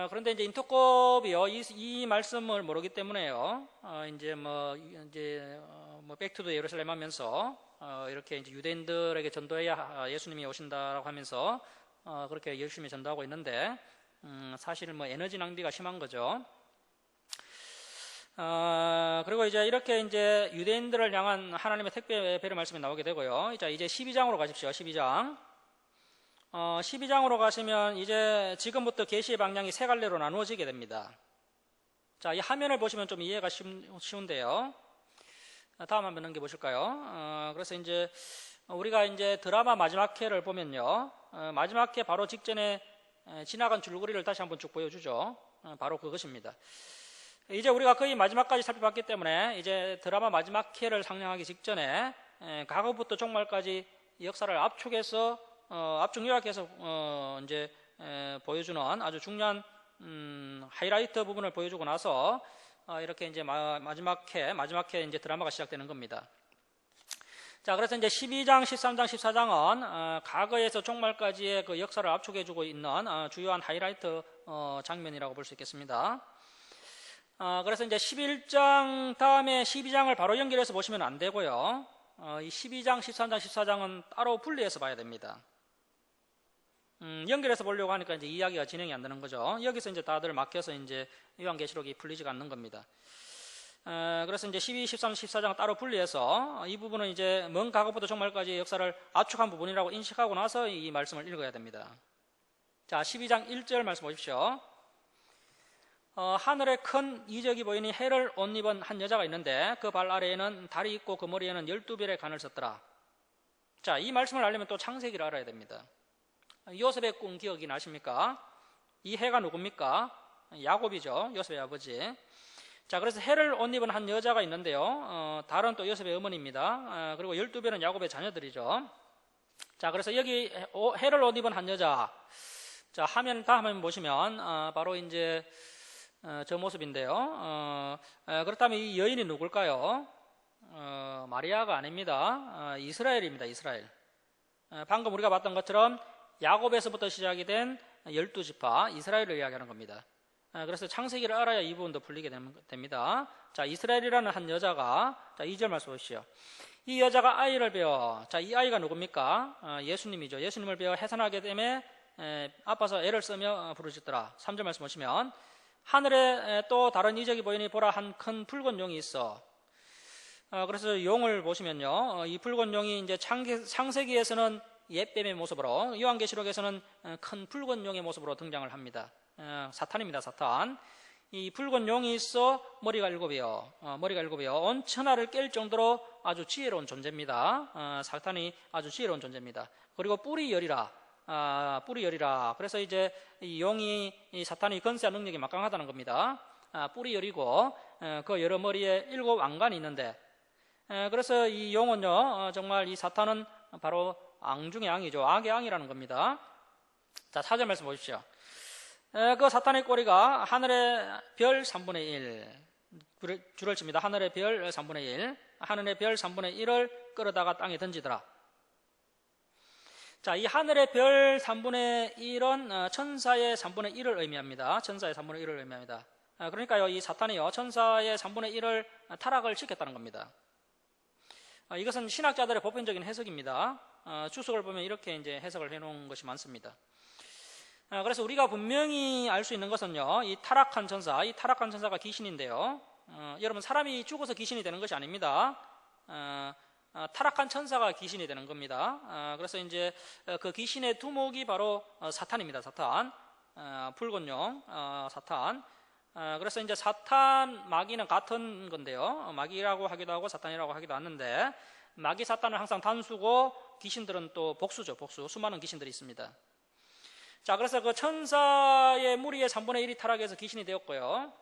그런데 이제 인터콥이요 이 말씀을 모르기 때문에요. 이제 백투더 예루살렘 하면서 이렇게 이제 유대인들에게 전도해야 예수님이 오신다라고 하면서 그렇게 열심히 전도하고 있는데 사실 에너지 낭비가 심한 거죠. 그리고 이제 이렇게 이제 유대인들을 향한 하나님의 택배 배려 말씀이 나오게 되고요. 이제 12장으로 가십시오. 12장. 12장으로 가시면 이제 지금부터 계시의 방향이 세 갈래로 나누어지게 됩니다. 자, 이 화면을 보시면 좀 이해가 쉬운데요. 다음 한번 넘겨보실까요? 그래서 이제 우리가 이제 드라마 마지막 회를 보면요. 마지막 회 바로 직전에 지나간 줄거리를 다시 한번 쭉 보여주죠. 바로 그것입니다. 이제 우리가 거의 마지막까지 살펴봤기 때문에 이제 드라마 마지막 회를 상영하기 직전에 과거부터 종말까지 역사를 압축해서 압축 요약해서 이제 보여주는 아주 중요한 하이라이트 부분을 보여주고 나서 이렇게 이제 마지막 회 이제 드라마가 시작되는 겁니다. 자, 그래서 이제 12장, 13장, 14장은 과거에서 종말까지의 그 역사를 압축해주고 있는 주요한 하이라이트 장면이라고 볼 수 있겠습니다. 그래서 이제 11장 다음에 12장을 바로 연결해서 보시면 안 되고요. 이 12장, 13장, 14장은 따로 분리해서 봐야 됩니다. 연결해서 보려고 하니까 이제 이야기가 진행이 안 되는 거죠. 여기서 이제 다들 막혀서 이제 요한계시록이 풀리지가 않는 겁니다. 그래서 이제 12, 13, 14장 따로 분리해서 이 부분은 이제 먼 과거부터 종말까지의 역사를 압축한 부분이라고 인식하고 나서 이 말씀을 읽어야 됩니다. 자, 12장 1절 말씀 보십시오. 하늘에 큰 이적이 보이니 해를 옷 입은 한 여자가 있는데 그 발 아래에는 달이 있고 그 머리에는 12별의 간을 썼더라. 자, 이 말씀을 알려면 또 창세기를 알아야 됩니다. 요셉의 꿈 기억이 나십니까? 이 해가 누굽니까? 야곱이죠. 요셉의 아버지. 자, 그래서 해를 옷 입은 한 여자가 있는데요. 달은 또 요셉의 어머니입니다. 그리고 12별은 야곱의 자녀들이죠. 자, 그래서 여기 해를 옷 입은 한 여자. 자, 다음 화면 보시면 바로 이제 저 모습인데요. 그렇다면 이 여인이 누굴까요? 마리아가 아닙니다. 이스라엘입니다. 이스라엘. 방금 우리가 봤던 것처럼 야곱에서부터 시작이 된 12지파 이스라엘을 이야기하는 겁니다. 그래서 창세기를 알아야 이 부분도 풀리게 됩니다. 자, 이스라엘이라는 한 여자가, 자, 2절 말씀 보십시오. 이 여자가 아이를 베어, 자, 이 아이가 누굽니까? 예수님이죠. 예수님을 베어 해산하게 되매 아파서 애를 쓰며 부르짖더라. 3절 말씀 보시면 하늘에 또 다른 이적이 보이니 보라 한 큰 붉은 용이 있어. 그래서 용을 보시면요, 이 붉은 용이 이제 창세기에서는 옛뱀의 모습으로, 요한계시록에서는 큰 붉은 용의 모습으로 등장을 합니다. 사탄입니다. 사탄. 이 붉은 용이 있어 머리가 7이요. 온 천하를 깰 정도로 아주 지혜로운 존재입니다. 사탄이 아주 지혜로운 존재입니다. 그리고 뿔이 열이라. 그래서 이제 이 용이, 이 사탄이 건세한 능력이 막강하다는 겁니다. 뿔이 열이고 그 여러 머리에 7 왕관이 있는데, 그래서 이 용은요, 정말 이 사탄은 바로 앙 중의 앙이죠. 악의 앙이라는 겁니다. 자, 4절 말씀 보십시오. 그 사탄의 꼬리가 하늘의 별 3분의 1, 줄을 칩니다. 하늘의 별 3분의 1, 하늘의 별 3분의 1을 끌어다가 땅에 던지더라. 자, 이 하늘의 별 3분의 1은 천사의 3분의 1을 의미합니다. 천사의 3분의 1을 의미합니다. 그러니까요, 이 사탄이요, 천사의 3분의 1을 타락을 시켰다는 겁니다. 이것은 신학자들의 보편적인 해석입니다. 주석을 보면 이렇게 이제 해석을 해놓은 것이 많습니다. 그래서 우리가 분명히 알 수 있는 것은요, 이 타락한 천사가 귀신인데요. 여러분, 사람이 죽어서 귀신이 되는 것이 아닙니다. 타락한 천사가 귀신이 되는 겁니다. 그래서 이제 그 귀신의 두목이 바로 사탄입니다. 사탄. 붉은 용, 사탄. 그래서 이제 사탄, 마귀는 같은 건데요. 마귀라고 하기도 하고 사탄이라고 하기도 하는데, 마귀, 사탄은 항상 단수고 귀신들은 또 복수죠. 복수. 수많은 귀신들이 있습니다. 자, 그래서 그 천사의 무리의 3분의 1이 타락해서 귀신이 되었고요.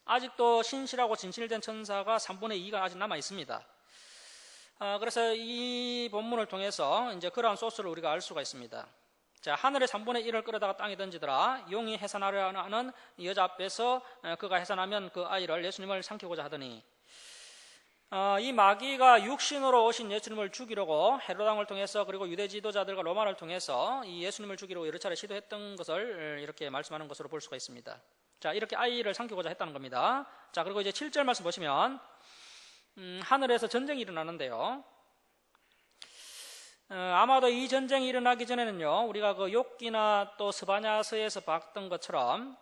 아직도 신실하고 진실된 천사가 3분의 2가 아직 남아 있습니다. 그래서 이 본문을 통해서 이제 그러한 소스를 우리가 알 수가 있습니다. 자, 하늘의 3분의 1을 끌어다가 땅에 던지더라. 용이 해산하려 하는 여자 앞에서 그가 해산하면 그 아이를, 예수님을 삼키고자 하더니, 이 마귀가 육신으로 오신 예수님을 죽이려고 헤롯 왕을 통해서, 그리고 유대 지도자들과 로마를 통해서 이 예수님을 죽이려고 여러 차례 시도했던 것을 이렇게 말씀하는 것으로 볼 수가 있습니다. 자, 이렇게 아이를 삼키고자 했다는 겁니다. 자, 그리고 이제 7절 말씀 보시면 하늘에서 전쟁이 일어나는데요. 아마도 이 전쟁이 일어나기 전에는요, 우리가 그 욥기나 또 스바냐서에서 봤던 것처럼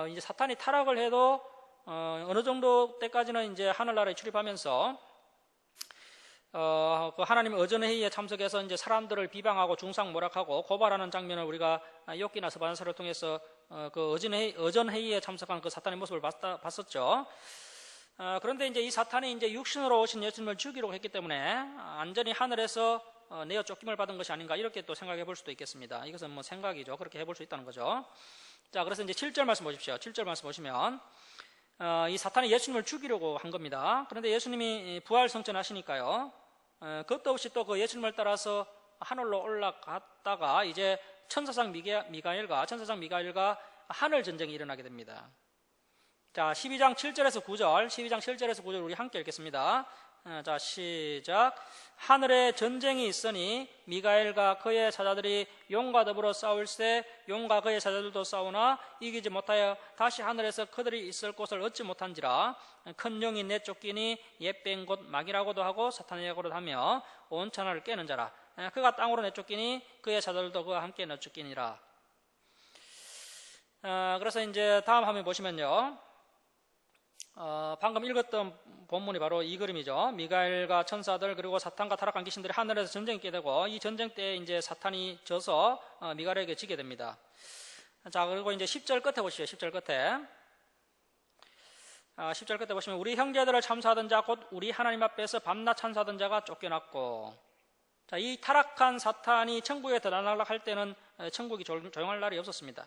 이제 사탄이 타락을 해도 어느 정도 때까지는 이제 하늘나라에 출입하면서 그 하나님의 의전회의에 참석해서 이제 사람들을 비방하고 중상모략하고 고발하는 장면을 우리가 욥기나 스바냐서를 통해서 그 의전회의에 참석한 그 사탄의 모습을 봤었죠. 그런데 이제 이 사탄이 이제 육신으로 오신 예수님을 죽이려고 했기 때문에 완전히 하늘에서 내어 쫓김을 받은 것이 아닌가, 이렇게 또 생각해 볼 수도 있겠습니다. 이것은 뭐 생각이죠. 그렇게 해볼 수 있다는 거죠. 자, 그래서 이제 7절 말씀 보십시오. 7절 말씀 보시면 이 사탄이 예수님을 죽이려고 한 겁니다. 그런데 예수님이 부활 성천하시니까요, 그것도 없이 또 그 예수님을 따라서 하늘로 올라갔다가 이제 천사장 미가엘과 하늘 전쟁이 일어나게 됩니다. 자, 12장 7절에서 9절 우리 함께 읽겠습니다. 자, 시작. 하늘에 전쟁이 있으니 미가엘과 그의 사자들이 용과 더불어 싸울세 용과 그의 사자들도 싸우나 이기지 못하여 다시 하늘에서 그들이 있을 곳을 얻지 못한지라. 큰 영이 내쫓기니 옛뱀 곧 마귀라고도 하고 사탄이라고도 하며 온 천하를 깨는 자라. 그가 땅으로 내쫓기니 그의 사자들도 그와 함께 내쫓기니라. 그래서 이제 다음 화면 보시면요. 방금 읽었던 본문이 바로 이 그림이죠. 미가엘과 천사들 그리고 사탄과 타락한 귀신들이 하늘에서 전쟁이 있게 되고 이 전쟁 때 이제 사탄이 져서 미가엘에게 지게 됩니다. 자, 그리고 이제 10절 끝에 보시죠. 10절 끝에. 10절 끝에 보시면 우리 형제들을 참사하던 자 곧 우리 하나님 앞에서 밤낮 참사하던 자가 쫓겨났고. 자, 이 타락한 사탄이 천국에 들어날락할 때는 천국이 조용할 날이 없었습니다.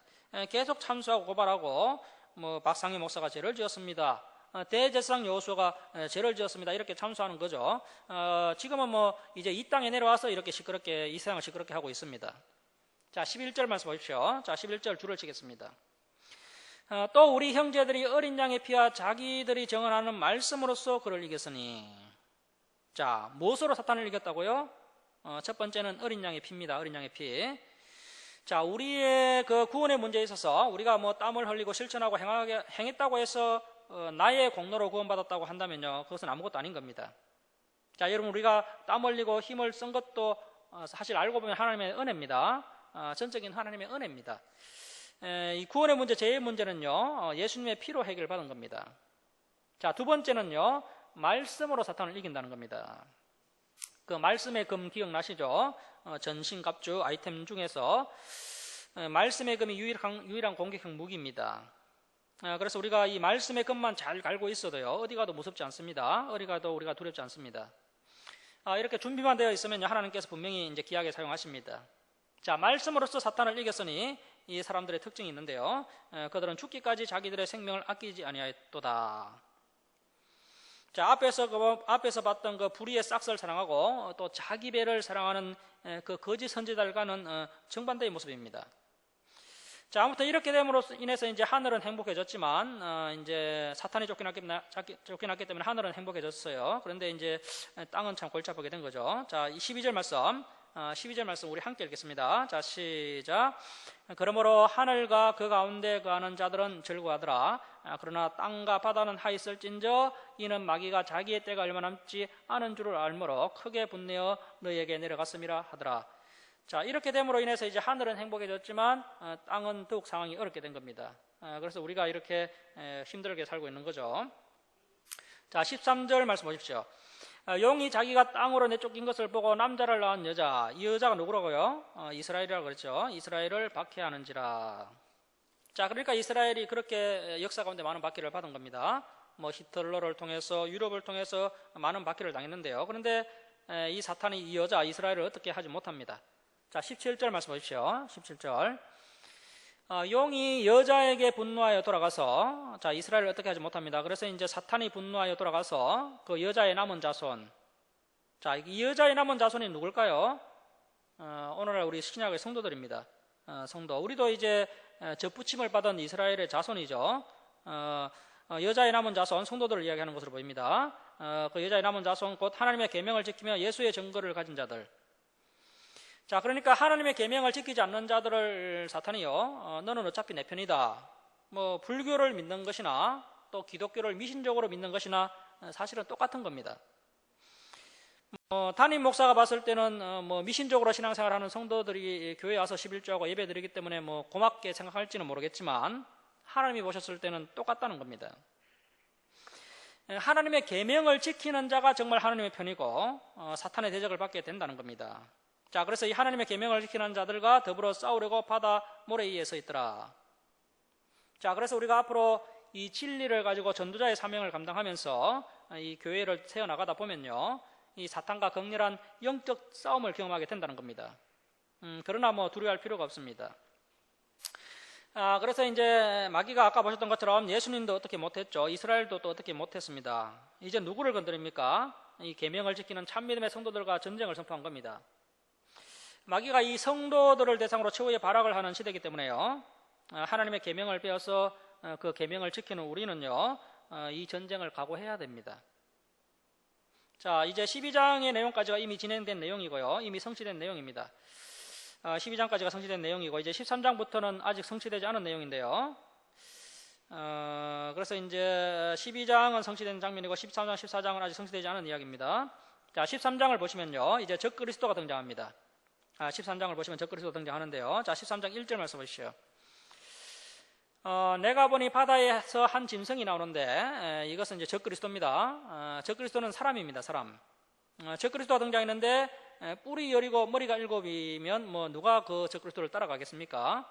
계속 참수하고 고발하고 박상희 목사가 죄를 지었습니다. 대제사장 여호수아가 죄를 지었습니다. 이렇게 참수하는 거죠. 지금은 이제 이 땅에 내려와서 이렇게 시끄럽게 이 세상을 시끄럽게 하고 있습니다. 자, 11절 말씀 보십시오. 자, 11절 줄을 치겠습니다. 또 우리 형제들이 어린 양의 피와 자기들이 정언하는 말씀으로써 그를 이겼으니. 자, 무엇으로 사탄을 이겼다고요? 첫 번째는 어린 양의 피입니다. 어린 양의 피. 자, 우리의 그 구원의 문제에 있어서 우리가 땀을 흘리고 실천하고 행했다고 해서 나의 공로로 구원받았다고 한다면요, 그것은 아무것도 아닌 겁니다. 자, 여러분, 우리가 땀 흘리고 힘을 쓴 것도 사실 알고 보면 하나님의 은혜입니다. 전적인 하나님의 은혜입니다. 이 구원의 문제, 제일 문제는요, 예수님의 피로 해결받은 겁니다. 자, 두 번째는요, 말씀으로 사탄을 이긴다는 겁니다. 그 말씀의 금 기억나시죠? 전신갑주 아이템 중에서 말씀의 금이 유일한 공격형 무기입니다. 그래서 우리가 이 말씀의 금만 잘 갈고 있어도요, 어디 가도 무섭지 않습니다. 어디 가도 우리가 두렵지 않습니다. 이렇게 준비만 되어 있으면 하나님께서 분명히 이제 귀하게 사용하십니다. 자, 말씀으로써 사탄을 이겼으니 이 사람들의 특징이 있는데요, 그들은 죽기까지 자기들의 생명을 아끼지 아니하였도다. 자, 앞에서 봤던 그 불의의 싹스를 사랑하고 또 자기 배를 사랑하는 그 거짓 선지자들과는 정반대의 모습입니다. 자, 아무튼 이렇게 됨으로 인해서 이제 하늘은 행복해졌지만 이제 사탄이 쫓겨났기 때문에 하늘은 행복해졌어요. 그런데 이제 땅은 참 골치 아프게 된 거죠. 자, 12절 말씀 우리 함께 읽겠습니다. 자, 시작. 그러므로 하늘과 그 가운데 거하는 자들은 즐거워하더라. 그러나 땅과 바다는 하있을진저 이는 마귀가 자기의 때가 얼마 남지 않은 줄을 알므로 크게 분내어 너희에게 내려갔음이라 하더라. 자, 이렇게 됨으로 인해서 이제 하늘은 행복해졌지만 땅은 더욱 상황이 어렵게 된 겁니다. 그래서 우리가 이렇게 힘들게 살고 있는 거죠. 자, 13절 말씀 보십시오. 용이 자기가 땅으로 내쫓긴 것을 보고 남자를 낳은 여자, 이 여자가 누구라고요? 이스라엘이라고 그랬죠. 이스라엘을 박해하는지라. 자, 그러니까 이스라엘이 그렇게 역사 가운데 많은 박해를 받은 겁니다. 히틀러를 통해서 유럽을 통해서 많은 박해를 당했는데요. 그런데 이 사탄이 이 여자 이스라엘을 어떻게 하지 못합니다. 자, 17절 말씀 보십시오. 17절. 용이 여자에게 분노하여 돌아가서, 자, 이스라엘을 어떻게 하지 못합니다. 그래서 이제 사탄이 분노하여 돌아가서 그 여자의 남은 자손, 자, 이 여자의 남은 자손이 누굴까요? 오늘날 우리 신약의 성도들입니다. 성도. 우리도 이제 접붙임을 받은 이스라엘의 자손이죠. 여자의 남은 자손, 성도들을 이야기하는 것으로 보입니다. 그 여자의 남은 자손, 곧 하나님의 계명을 지키며 예수의 증거를 가진 자들. 자, 그러니까 하나님의 계명을 지키지 않는 자들을 사탄이요, 너는 어차피 내 편이다. 불교를 믿는 것이나 또 기독교를 미신적으로 믿는 것이나 사실은 똑같은 겁니다. 담임 목사가 봤을 때는 미신적으로 신앙생활하는 성도들이 교회에 와서 11조하고 예배드리기 때문에 고맙게 생각할지는 모르겠지만 하나님이 보셨을 때는 똑같다는 겁니다. 하나님의 계명을 지키는 자가 정말 하나님의 편이고 사탄의 대적을 받게 된다는 겁니다. 자, 그래서 이 하나님의 계명을 지키는 자들과 더불어 싸우려고 바다 모래 위에 서 있더라. 자, 그래서 우리가 앞으로 이 진리를 가지고 전도자의 사명을 감당하면서 이 교회를 세워나가다 보면요, 이 사탄과 격렬한 영적 싸움을 경험하게 된다는 겁니다. 그러나 두려워할 필요가 없습니다. 그래서 이제 마귀가 아까 보셨던 것처럼 예수님도 어떻게 못했죠. 이스라엘도 또 어떻게 못했습니다. 이제 누구를 건드립니까? 이 계명을 지키는 참믿음의 성도들과 전쟁을 선포한 겁니다. 마귀가 이 성도들을 대상으로 최후의 발악을 하는 시대이기 때문에요. 하나님의 계명을 빼어서 그 계명을 지키는 우리는요, 이 전쟁을 각오해야 됩니다. 자, 이제 12장의 내용까지가 이미 진행된 내용이고요. 이미 성취된 내용입니다. 12장까지가 성취된 내용이고 이제 13장부터는 아직 성취되지 않은 내용인데요. 그래서 이제 12장은 성취된 장면이고 13장, 14장은 아직 성취되지 않은 이야기입니다. 자, 13장을 보시면요, 이제 적그리스도가 등장합니다. 13장을 보시면 적그리스도 등장하는데요. 자, 13장 1절 말씀 보시죠. 내가 보니 바다에서 한 짐승이 나오는데 이것은 이제 적그리스도입니다. 적그리스도는 사람입니다. 사람. 적그리스도가 등장했는데 뿔이 여리고 머리가 7이면 뭐 누가 그 적그리스도를 따라가겠습니까?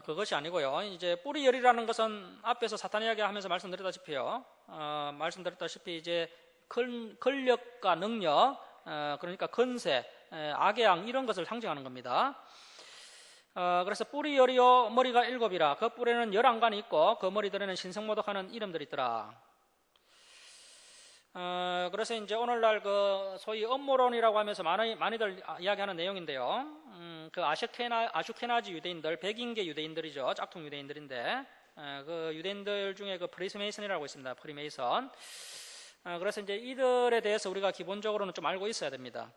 그것이 아니고요. 이제 뿔이 열이라는 것은 앞에서 사탄 이야기하면서 말씀드렸다시피요. 말씀드렸다시피 이제 권력과 능력, 그러니까 건세, 악의 이런 것을 상징하는 겁니다. 그래서 뿔이 열이요 머리가 7이라 그 뿔에는 11관이 있고 그 머리들에는 신성모독하는 이름들이 있더라. 그래서 이제 오늘날 그 소위 음모론이라고 하면서 많이들 이야기하는 내용인데요. 그 아슈케나지 유대인들, 백인계 유대인들이죠. 짝퉁 유대인들인데, 그 유대인들 중에 그 프리메이슨이라고 있습니다. 프리메이슨. 그래서 이제 이들에 대해서 우리가 기본적으로는 좀 알고 있어야 됩니다.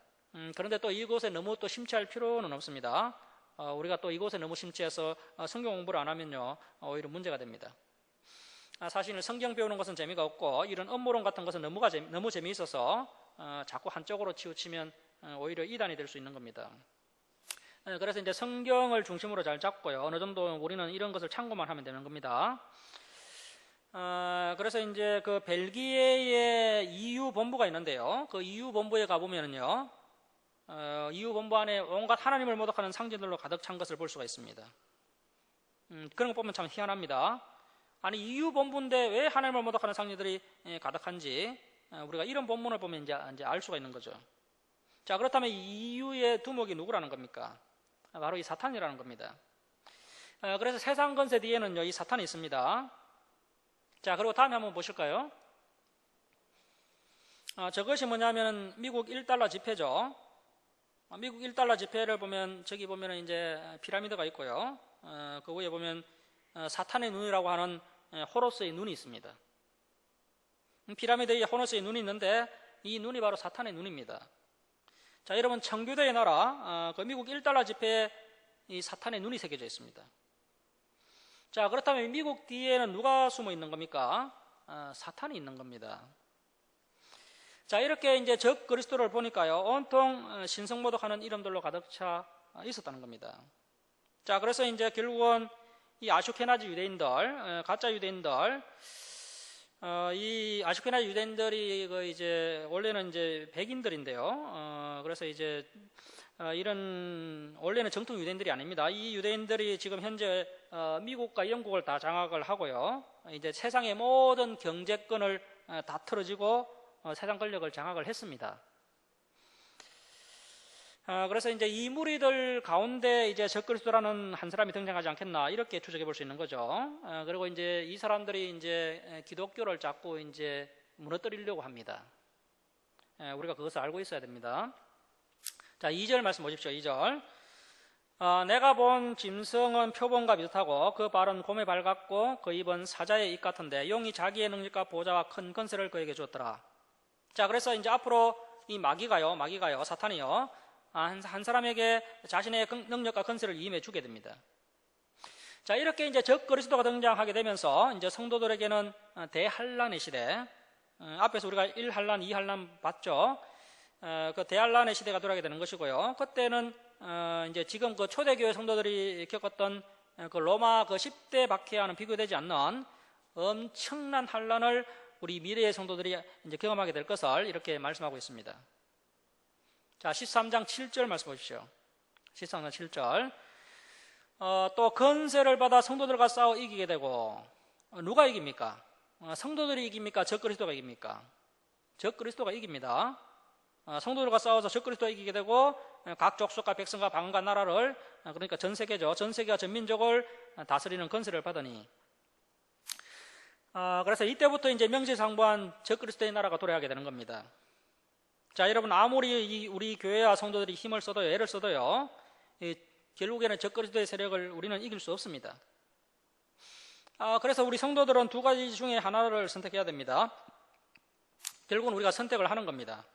그런데 또 이곳에 너무 또 심취할 필요는 없습니다. 우리가 또 이곳에 너무 심취해서 성경 공부를 안 하면요, 오히려 문제가 됩니다. 사실 성경 배우는 것은 재미가 없고 이런 음모론 같은 것은 너무 재미있어서 자꾸 한쪽으로 치우치면 오히려 이단이 될 수 있는 겁니다. 그래서 이제 성경을 중심으로 잘 잡고요, 어느 정도 우리는 이런 것을 참고만 하면 되는 겁니다. 그래서 이제 그 벨기에의 EU 본부가 있는데요. 그 EU 본부에 가보면은요, EU 본부 안에 온갖 하나님을 모독하는 상징들로 가득 찬 것을 볼 수가 있습니다. 그런 거 보면 참 희한합니다. 아니, EU 본부인데 왜 하나님을 모독하는 상징들이 가득한지 우리가 이런 본문을 보면 이제 알 수가 있는 거죠. 자, 그렇다면 EU의 두목이 누구라는 겁니까? 바로 이 사탄이라는 겁니다. 그래서 세상 건세 뒤에는요, 이 사탄이 있습니다. 자, 그리고 다음에 한번 보실까요? 저것이 뭐냐면 미국 1달러 지폐죠. 미국 1달러 지폐를 보면 저기 보면 이제 피라미드가 있고요. 그 위에 보면 사탄의 눈이라고 하는 호로스의 눈이 있습니다. 피라미드에 호로스의 눈이 있는데 이 눈이 바로 사탄의 눈입니다. 자, 여러분, 청교도의 나라, 그 미국 1달러 지폐에 이 사탄의 눈이 새겨져 있습니다. 자, 그렇다면 미국 뒤에는 누가 숨어 있는 겁니까? 사탄이 있는 겁니다. 자, 이렇게 이제 적 그리스도를 보니까요, 온통 신성모독하는 이름들로 가득 차 있었다는 겁니다. 자, 그래서 이제 결국은 이 아슈케나지 유대인들, 가짜 유대인들, 이 아슈케나지 유대인들이 그 이제 원래는 이제 백인들인데요. 그래서 이제 이런 원래는 정통 유대인들이 아닙니다. 이 유대인들이 지금 현재 미국과 영국을 다 장악을 하고요. 이제 세상의 모든 경제권을 다 틀어지고 세상 권력을 장악을 했습니다. 그래서 이제 이 무리들 가운데 이제 적그리스도라는 한 사람이 등장하지 않겠나, 이렇게 추정해 볼 수 있는 거죠. 그리고 이제 이 사람들이 이제 기독교를 자꾸 이제 무너뜨리려고 합니다. 우리가 그것을 알고 있어야 됩니다. 자, 2절 말씀 보십시오. 2절. 내가 본 짐승은 표범과 비슷하고 그 발은 곰의 발 같고 그 입은 사자의 입 같은데 용이 자기의 능력과 보좌와 큰 건세를 그에게 주었더라. 자, 그래서 이제 앞으로 이 마귀가요, 사탄이요, 한 사람에게 자신의 능력과 건세를 임해 주게 됩니다. 자, 이렇게 이제 적 그리스도가 등장하게 되면서 이제 성도들에게는 대환란의 시대, 앞에서 우리가 1환란, 2환란 봤죠. 그 대환란의 시대가 돌아오게 되는 것이고요. 그때는 이제 지금 그 초대교회 성도들이 겪었던 그 로마 그 10대 박해와는 비교되지 않는 엄청난 환란을 우리 미래의 성도들이 이제 경험하게 될 것을 이렇게 말씀하고 있습니다. 자, 13장 7절 말씀 보십시오. 13장 7절. 또 건세를 받아 성도들과 싸워 이기게 되고, 누가 이깁니까? 성도들이 이깁니까? 적그리스도가 이깁니까? 적그리스도가 이깁니다. 성도들과 싸워서 적그리스도가 이기게 되고 각 족속과 백성과 방언과 나라를, 그러니까 전 세계죠, 전 세계와 전 민족을 다스리는 건세를 받으니, 그래서 이때부터 이제 명실상부한 적그리스도의 나라가 도래하게 되는 겁니다. 자, 여러분, 아무리 우리 교회와 성도들이 힘을 써도요, 애를 써도요, 결국에는 적그리스도의 세력을 우리는 이길 수 없습니다. 그래서 우리 성도들은 두 가지 중에 하나를 선택해야 됩니다. 결국은 우리가 선택을 하는 겁니다.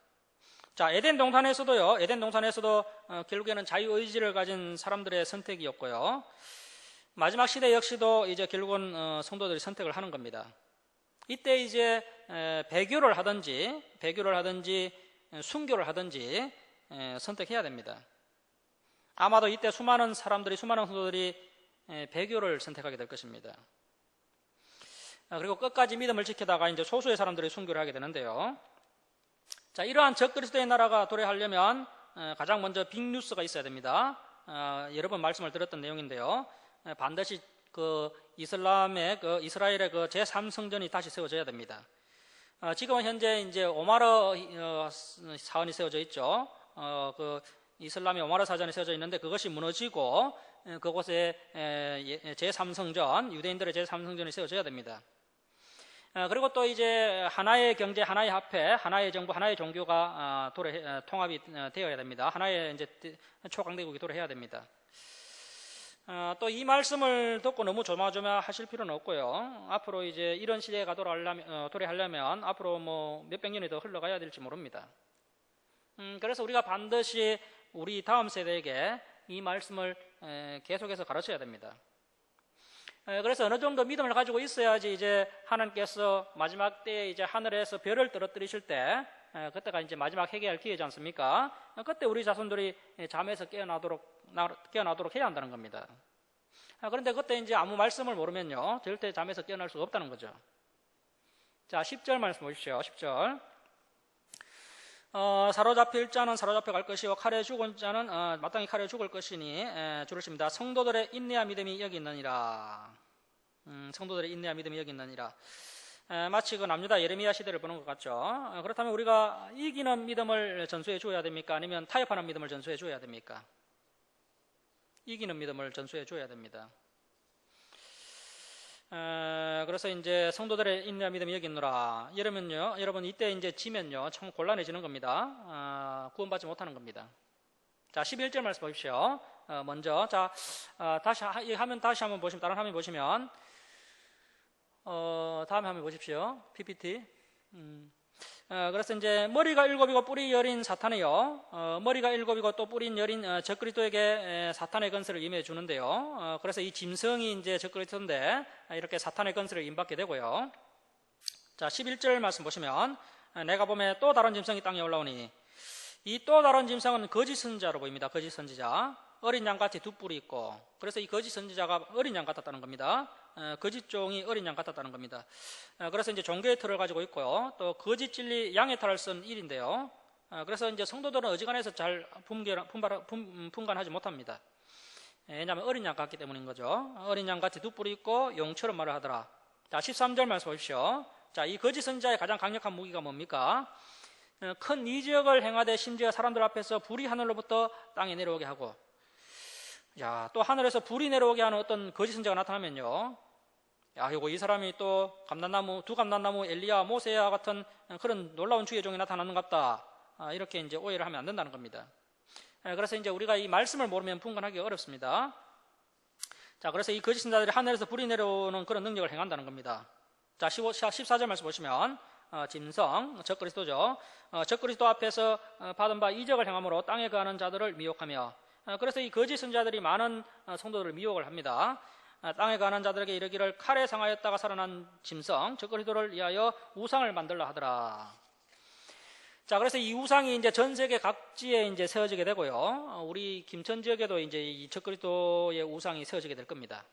자, 에덴 동산에서도 결국에는 자유의지를 가진 사람들의 선택이었고요. 마지막 시대 역시도 이제 결국은 성도들이 선택을 하는 겁니다. 이때 이제 배교를 하든지 순교를 하든지 선택해야 됩니다. 아마도 이때 수많은 성도들이 배교를 선택하게 될 것입니다. 그리고 끝까지 믿음을 지키다가 이제 소수의 사람들이 순교를 하게 되는데요. 자, 이러한 적그리스도의 나라가 도래하려면 가장 먼저 빅뉴스가 있어야 됩니다. 여러 번 말씀을 드렸던 내용인데요. 반드시 이스라엘의 제3성전이 다시 세워져야 됩니다. 지금은 현재 이제 오마르 사원이 세워져 있죠. 이슬람의 오마르 사전이 세워져 있는데 그것이 무너지고 그곳에 제3성전, 유대인들의 제3성전이 세워져야 됩니다. 그리고 또 이제 하나의 경제, 하나의 화폐, 하나의 정부, 하나의 종교가 통합이 되어야 됩니다. 하나의 이제 초강대국이 도래해야 됩니다. 또 이 말씀을 듣고 너무 조마조마하실 필요는 없고요. 앞으로 이제 이런 시대가 도래하려면 앞으로 뭐 몇백 년이 더 흘러가야 될지 모릅니다. 그래서 우리가 반드시 우리 다음 세대에게 이 말씀을 계속해서 가르쳐야 됩니다. 그래서 어느 정도 믿음을 가지고 있어야지 이제 하나님께서 마지막 때에 이제 하늘에서 별을 떨어뜨리실 때 그때가 이제 마지막 회개할 기회지 않습니까? 그때 우리 자손들이 잠에서 깨어나도록 해야 한다는 겁니다. 그런데 그때 이제 아무 말씀을 모르면요, 절대 잠에서 깨어날 수가 없다는 거죠. 자, 10절 말씀 보십시오. 10절. 사로잡힐 자는 사로잡혀 갈 것이요 칼에 죽은 자는 마땅히 칼에 죽을 것이니 주를 칩니다. 성도들의 인내와 믿음이 여기 있느니라. 성도들의 인내와 믿음이 여기 있느니라. 마치 그 남유다 예레미야 시대를 보는 것 같죠. 그렇다면 우리가 이기는 믿음을 전수해 주어야 됩니까? 아니면 타협하는 믿음을 전수해 주어야 됩니까? 이기는 믿음을 전수해 주어야 됩니다. 그래서 이제 성도들의 인내와 믿음이 여기 있노라. 이러면요, 여러분 이때 이제 지면요, 참 곤란해지는 겁니다. 구원받지 못하는 겁니다. 자, 11절 말씀 보십시오. 먼저, 자, 다시 한번 보시면, 다른 화면 보시면, 다음 화면 보십시오. PPT. 그래서 이제 머리가 7이고 뿔이 10인 사탄이요. 머리가 7이고 또 뿔인 10인 적그리스도에게 사탄의 건설을 임해 주는데요. 그래서 이 짐승이 이제 적그리스도인데 이렇게 사탄의 건설을 임받게 되고요. 자, 11절 말씀 보시면 내가 보면 또 다른 짐승이 땅에 올라오니 이 또 다른 짐승은 거짓 선지자로 보입니다. 거짓 선지자. 어린 양같이 두 뿔이 있고, 그래서 이 거짓 선지자가 어린 양 같았다는 겁니다. 거짓 종이 어린 양 같았다는 겁니다. 그래서 이제 종교의 틀을 가지고 있고요. 또 거짓 진리 양의 탈을 쓴 일인데요. 그래서 이제 성도들은 어지간해서 잘 분간하지 못합니다. 왜냐하면 어린 양 같기 때문인 거죠. 어린 양 같이 두 뿔이 있고 용처럼 말을 하더라. 자, 13절 말씀 보십시오. 자, 이 거짓 선지자의 가장 강력한 무기가 뭡니까? 큰 이적을 행하되 심지어 사람들 앞에서 불이 하늘로부터 땅에 내려오게 하고, 야, 또 하늘에서 불이 내려오게 하는 어떤 거짓 선지자가 나타나면요, 야, 이거 이 사람이 또 두 감람나무 엘리야, 모세야 같은 그런 놀라운 주의 종이 나타나는 것 같다. 이렇게 이제 오해를 하면 안 된다는 겁니다. 그래서 이제 우리가 이 말씀을 모르면 분간하기 어렵습니다. 자, 그래서 이 거짓 선지자들이 하늘에서 불이 내려오는 그런 능력을 행한다는 겁니다. 자, 14절 말씀 보시면 짐승, 적그리스도죠. 적그리스도 앞에서 받은 바 이적을 행함으로 땅에 거하는 자들을 미혹하며, 그래서 이 거짓 선지자들이 많은 성도들을 미혹을 합니다. 땅에 거하는 자들에게 이르기를 칼에 상하였다가 살아난 짐승, 적그리스도를 위하여 우상을 만들라 하더라. 자, 그래서 이 우상이 이제 전 세계 각지에 이제 세워지게 되고요. 우리 김천 지역에도 이제 이 적그리스도의 우상이 세워지게 될 겁니다.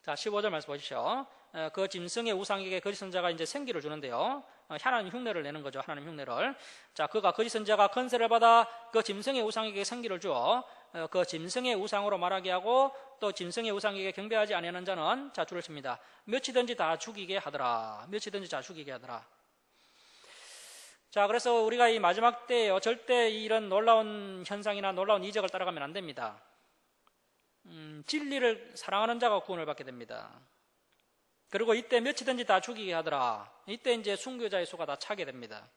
자, 15절 말씀 보십시오. 그 짐승의 우상에게 거짓 선지자가 이제 생기를 주는데요. 하나님 흉내를 내는 거죠. 하나님 흉내를. 자, 그가 거짓 선지자가 건세를 받아 그 짐승의 우상에게 생기를 주어 그 짐승의 우상으로 말하게 하고 또 짐승의 우상에게 경배하지 아니하는 자는 자, 줄을 칩니다. 몇이든지 다 죽이게 하더라. 몇이든지 다 죽이게 하더라. 자, 그래서 우리가 이 마지막 때에요, 절대 이런 놀라운 현상이나 놀라운 이적을 따라가면 안 됩니다. 진리를 사랑하는 자가 구원을 받게 됩니다. 그리고 이때 몇이든지 다 죽이게 하더라. 이때 이제 순교자의 수가 다 차게 됩니다.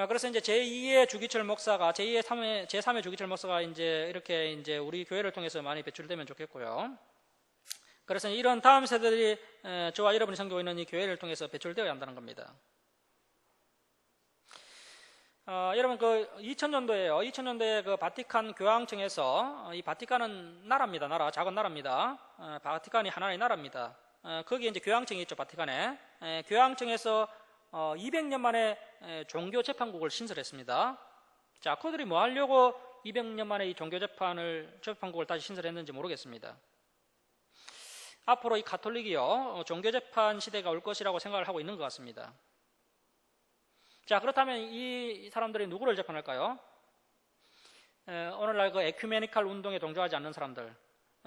그래서 이제 제2의 주기철 목사가, 제3의 주기철 목사가 이제 이렇게 이제 우리 교회를 통해서 많이 배출되면 좋겠고요. 그래서 이런 다음 세대들이 저와 여러분이 섬기고 있는 이 교회를 통해서 배출되어야 한다는 겁니다. 여러분 그 2000년도에요. 2000년도에 그 바티칸 교황청에서, 이 바티칸은 나라입니다. 나라, 작은 나라입니다. 바티칸이 하나의 나라입니다. 거기에 이제 교황청이 있죠, 바티칸에. 교황청에서 200년 만에 종교 재판국을 신설했습니다. 자, 그들이 뭐 하려고 200년 만에 이 재판국을 다시 신설했는지 모르겠습니다. 앞으로 이 가톨릭이요, 종교 재판 시대가 올 것이라고 생각을 하고 있는 것 같습니다. 자, 그렇다면 이 사람들이 누구를 재판할까요? 오늘날 그 에큐메니칼 운동에 동조하지 않는 사람들,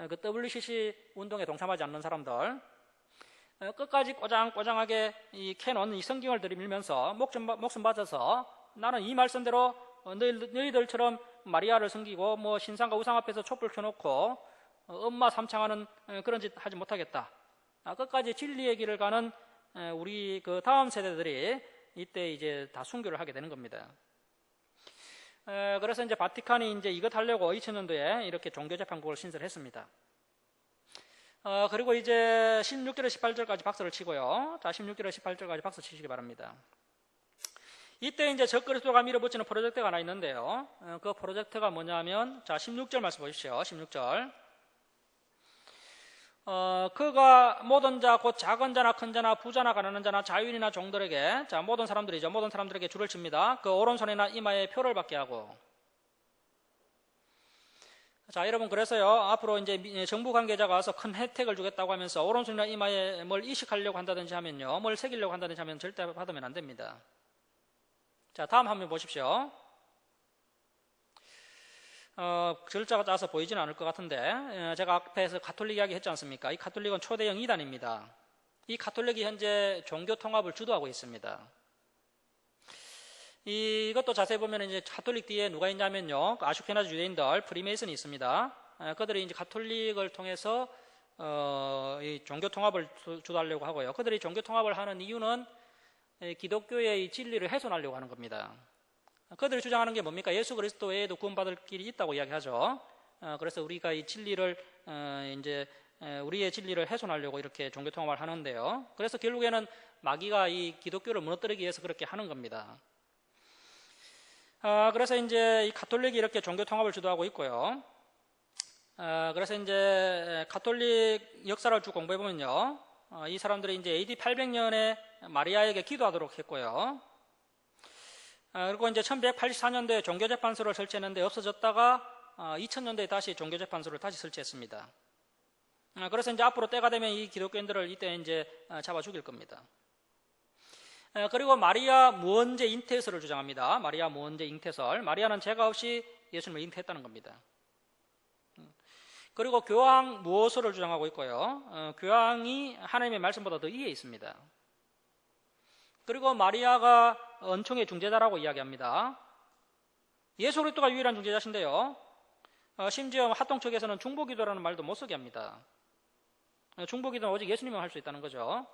그 WCC 운동에 동참하지 않는 사람들, 끝까지 꼬장꼬장하게 이 캐논, 이 성경을 들이밀면서 목숨 바쳐서 나는 이 말씀대로 너희들처럼 마리아를 섬기고 뭐 신상과 우상 앞에서 촛불 켜놓고 엄마 삼창하는 그런 짓 하지 못하겠다. 끝까지 진리의 길을 가는 우리 그 다음 세대들이 이때 이제 다 순교를 하게 되는 겁니다. 그래서 이제 바티칸이 이제 이것 하려고 2000년도에 이렇게 종교재판국을 신설했습니다. 그리고 이제 16절에 18절까지 박수를 치고요. 자, 16절에 18절까지 박수 치시기 바랍니다. 이때 이제 적그리스도가 밀어붙이는 프로젝트가 하나 있는데요. 그 프로젝트가 뭐냐면, 자, 16절 말씀 보십시오. 16절. 그가 모든 자, 곧 작은 자나 큰 자나 부자나 가난한 자나 자유인이나 종들에게, 자, 모든 사람들이죠. 모든 사람들에게 줄을 칩니다. 그 오른손이나 이마에 표를 받게 하고. 자, 여러분, 그래서요, 앞으로 이제 정부 관계자가 와서 큰 혜택을 주겠다고 하면서 오른손이나 이마에 뭘 이식하려고 한다든지 하면요, 뭘 새기려고 한다든지 하면 절대 받으면 안 됩니다. 자, 다음 화면 보십시오. 글자가 짜서 보이지는 않을 것 같은데, 제가 앞에서 가톨릭 이야기 했지 않습니까? 이 가톨릭은 초대형 이단입니다. 이 가톨릭이 현재 종교 통합을 주도하고 있습니다. 이것도 자세히 보면 이제 가톨릭 뒤에 누가 있냐면요, 아슈케나즈 유대인들, 프리메이슨이 있습니다. 그들이 이제 가톨릭을 통해서 이 종교 통합을 주도하려고 하고요. 그들이 종교 통합을 하는 이유는 기독교의 이 진리를 훼손하려고 하는 겁니다. 그들이 주장하는 게 뭡니까? 예수 그리스도 외에도 구원받을 길이 있다고 이야기하죠. 그래서 우리가 이 진리를 우리의 진리를 훼손하려고 이렇게 종교 통합을 하는데요. 그래서 결국에는 마귀가 이 기독교를 무너뜨리기 위해서 그렇게 하는 겁니다. 그래서 이제 이 가톨릭이 이렇게 종교 통합을 주도하고 있고요. 그래서 이제 가톨릭 역사를 쭉 공부해 보면요, 이 사람들이 이제 AD 800년에 마리아에게 기도하도록 했고요. 그리고 이제 1184년도에 종교재판소를 설치했는데 없어졌다가 2000년도에 다시 종교재판소를 다시 설치했습니다. 그래서 이제 앞으로 때가 되면 이 기독교인들을 이때 이제 잡아 죽일 겁니다. 그리고 마리아 무언제 잉태설을 주장합니다. 마리아 무언제 잉태설. 마리아는 죄가 없이 예수님을 잉태했다는 겁니다. 그리고 교황 무호설을 주장하고 있고요. 교황이 하나님의 말씀보다 더 위에 있습니다. 그리고 마리아가 은총의 중재자라고 이야기합니다. 예수 그리스도가 유일한 중재자신데요. 심지어 합동 측에서는 중보기도라는 말도 못 쓰게 합니다. 중보기도는 오직 예수님만 할 수 있다는 거죠.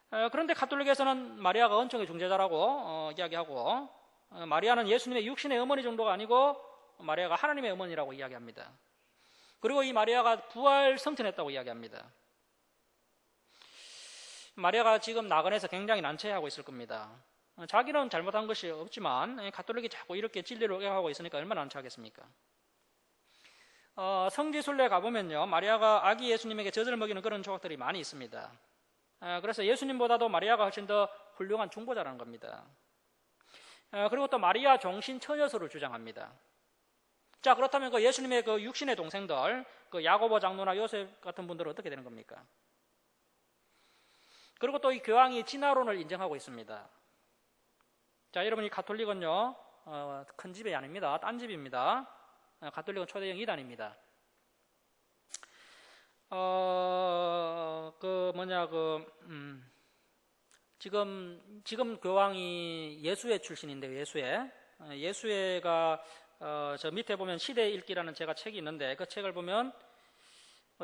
그런데 가톨릭에서는 마리아가 은총의 중재자라고 이야기하고, 마리아는 예수님의 육신의 어머니 정도가 아니고 마리아가 하나님의 어머니라고 이야기합니다. 그리고 이 마리아가 부활 성천했다고 이야기합니다. 마리아가 지금 나그네에서 굉장히 난처해하고 있을 겁니다. 자기는 잘못한 것이 없지만 가톨릭이 자꾸 이렇게 진리를 왜곡하고 있으니까 얼마나 난처하겠습니까? 성지순례에 가보면요, 마리아가 아기 예수님에게 젖을 먹이는 그런 조각들이 많이 있습니다. 그래서 예수님보다도 마리아가 훨씬 더 훌륭한 중보자라는 겁니다. 그리고 또 마리아 종신 처녀설을 주장합니다. 자, 그렇다면 그 예수님의 그 육신의 동생들, 그 야고보 장로나 요셉 같은 분들은 어떻게 되는 겁니까? 그리고 또 이 교황이 진화론을 인정하고 있습니다. 자, 여러분, 이 가톨릭은요, 큰 집이 아닙니다. 딴 집입니다. 가톨릭은 초대형 이단입니다. 지금 교황이 예수회 출신인데요, 예수회가 저 밑에 보면 시대 읽기라는 제가 책이 있는데, 그 책을 보면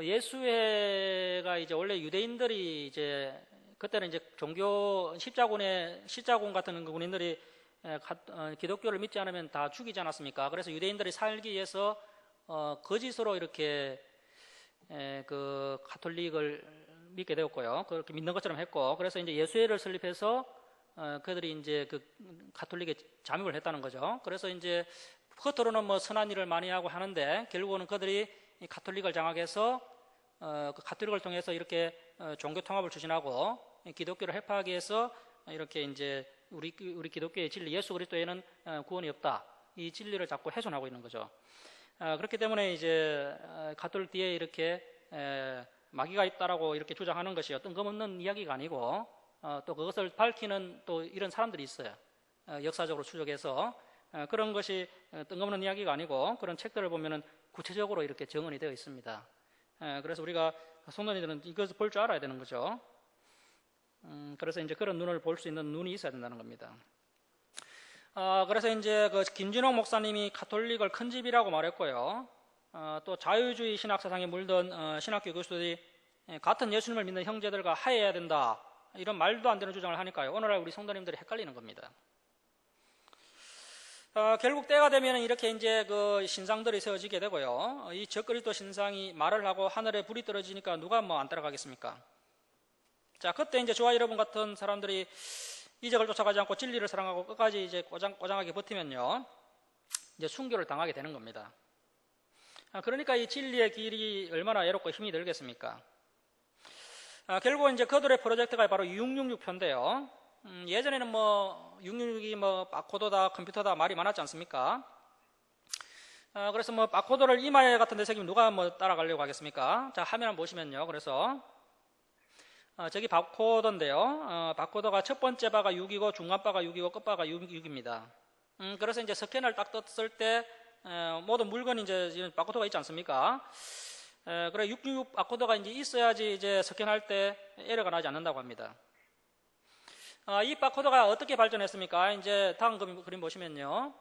예수회가 이제 원래 유대인들이 이제 그때는 이제 종교 십자군 같은 그 군인들이 기독교를 믿지 않으면 다 죽이지 않았습니까? 그래서 유대인들이 살기 위해서 거짓으로 이렇게 그 가톨릭을 믿게 되었고요. 그렇게 믿는 것처럼 했고, 그래서 이제 예수회를 설립해서 그들이 이제 그 가톨릭에 잠입을 했다는 거죠. 그래서 이제 겉으로는 뭐 선한 일을 많이 하고 하는데 결국은 그들이 이 가톨릭을 장악해서 그 가톨릭을 통해서 이렇게 종교 통합을 추진하고 기독교를 해파하기 위해서 이렇게 이제 우리 기독교의 진리 예수 그리스도에는 구원이 없다, 이 진리를 자꾸 훼손하고 있는 거죠. 그렇기 때문에 이제 가톨릭 뒤에 이렇게 마귀가 있다라고 이렇게 주장하는 것이 뜬금없는 이야기가 아니고 또 그것을 밝히는 또 이런 사람들이 있어요. 역사적으로 추적해서 그런 것이 뜬금없는 이야기가 아니고 그런 책들을 보면은 구체적으로 이렇게 정언이 되어 있습니다. 그래서 우리가 성도님들은 이것을 볼 줄 알아야 되는 거죠. 그래서 이제 그런 눈을 볼 수 있는 눈이 있어야 된다는 겁니다. 그래서 이제 그 김진홍 목사님이 가톨릭을 큰 집이라고 말했고요. 또 자유주의 신학 사상에 물든 신학교 교수들이 같은 예수님을 믿는 형제들과 화해해야 된다, 이런 말도 안 되는 주장을 하니까요, 오늘날 우리 성도님들이 헷갈리는 겁니다. 결국 때가 되면 이렇게 이제 그 신상들이 세워지게 되고요. 이 적그리스도 신상이 말을 하고 하늘에 불이 떨어지니까 누가 뭐 안 따라가겠습니까? 자, 그때 이제 저와 여러분 같은 사람들이 이적을 쫓아가지 않고 진리를 사랑하고 끝까지 이제 꼬장하게 버티면요, 이제 순교를 당하게 되는 겁니다. 그러니까 이 진리의 길이 얼마나 애롭고 힘이 들겠습니까? 결국 이제 그들의 프로젝트가 바로 666표인데요. 예전에는 뭐 666이 뭐 바코드다, 컴퓨터다 말이 많았지 않습니까? 그래서 뭐 바코드를 이마에 같은 데 새기면 누가 뭐 따라가려고 하겠습니까? 자, 화면 한번 보시면요. 그래서 저기 바코드인데요. 바코드가 첫 번째 바가 6이고 중간 바가 6이고 끝 바가 6입니다. 그래서 이제 스캐너를 딱 떴을 때 모든 물건이 이제 바코드가 있지 않습니까? 그래 666 바코드가 이제 있어야지 이제 스캔할 때 에러가 나지 않는다고 합니다. 이 바코드가 어떻게 발전했습니까? 이제 다음 그림 보시면요.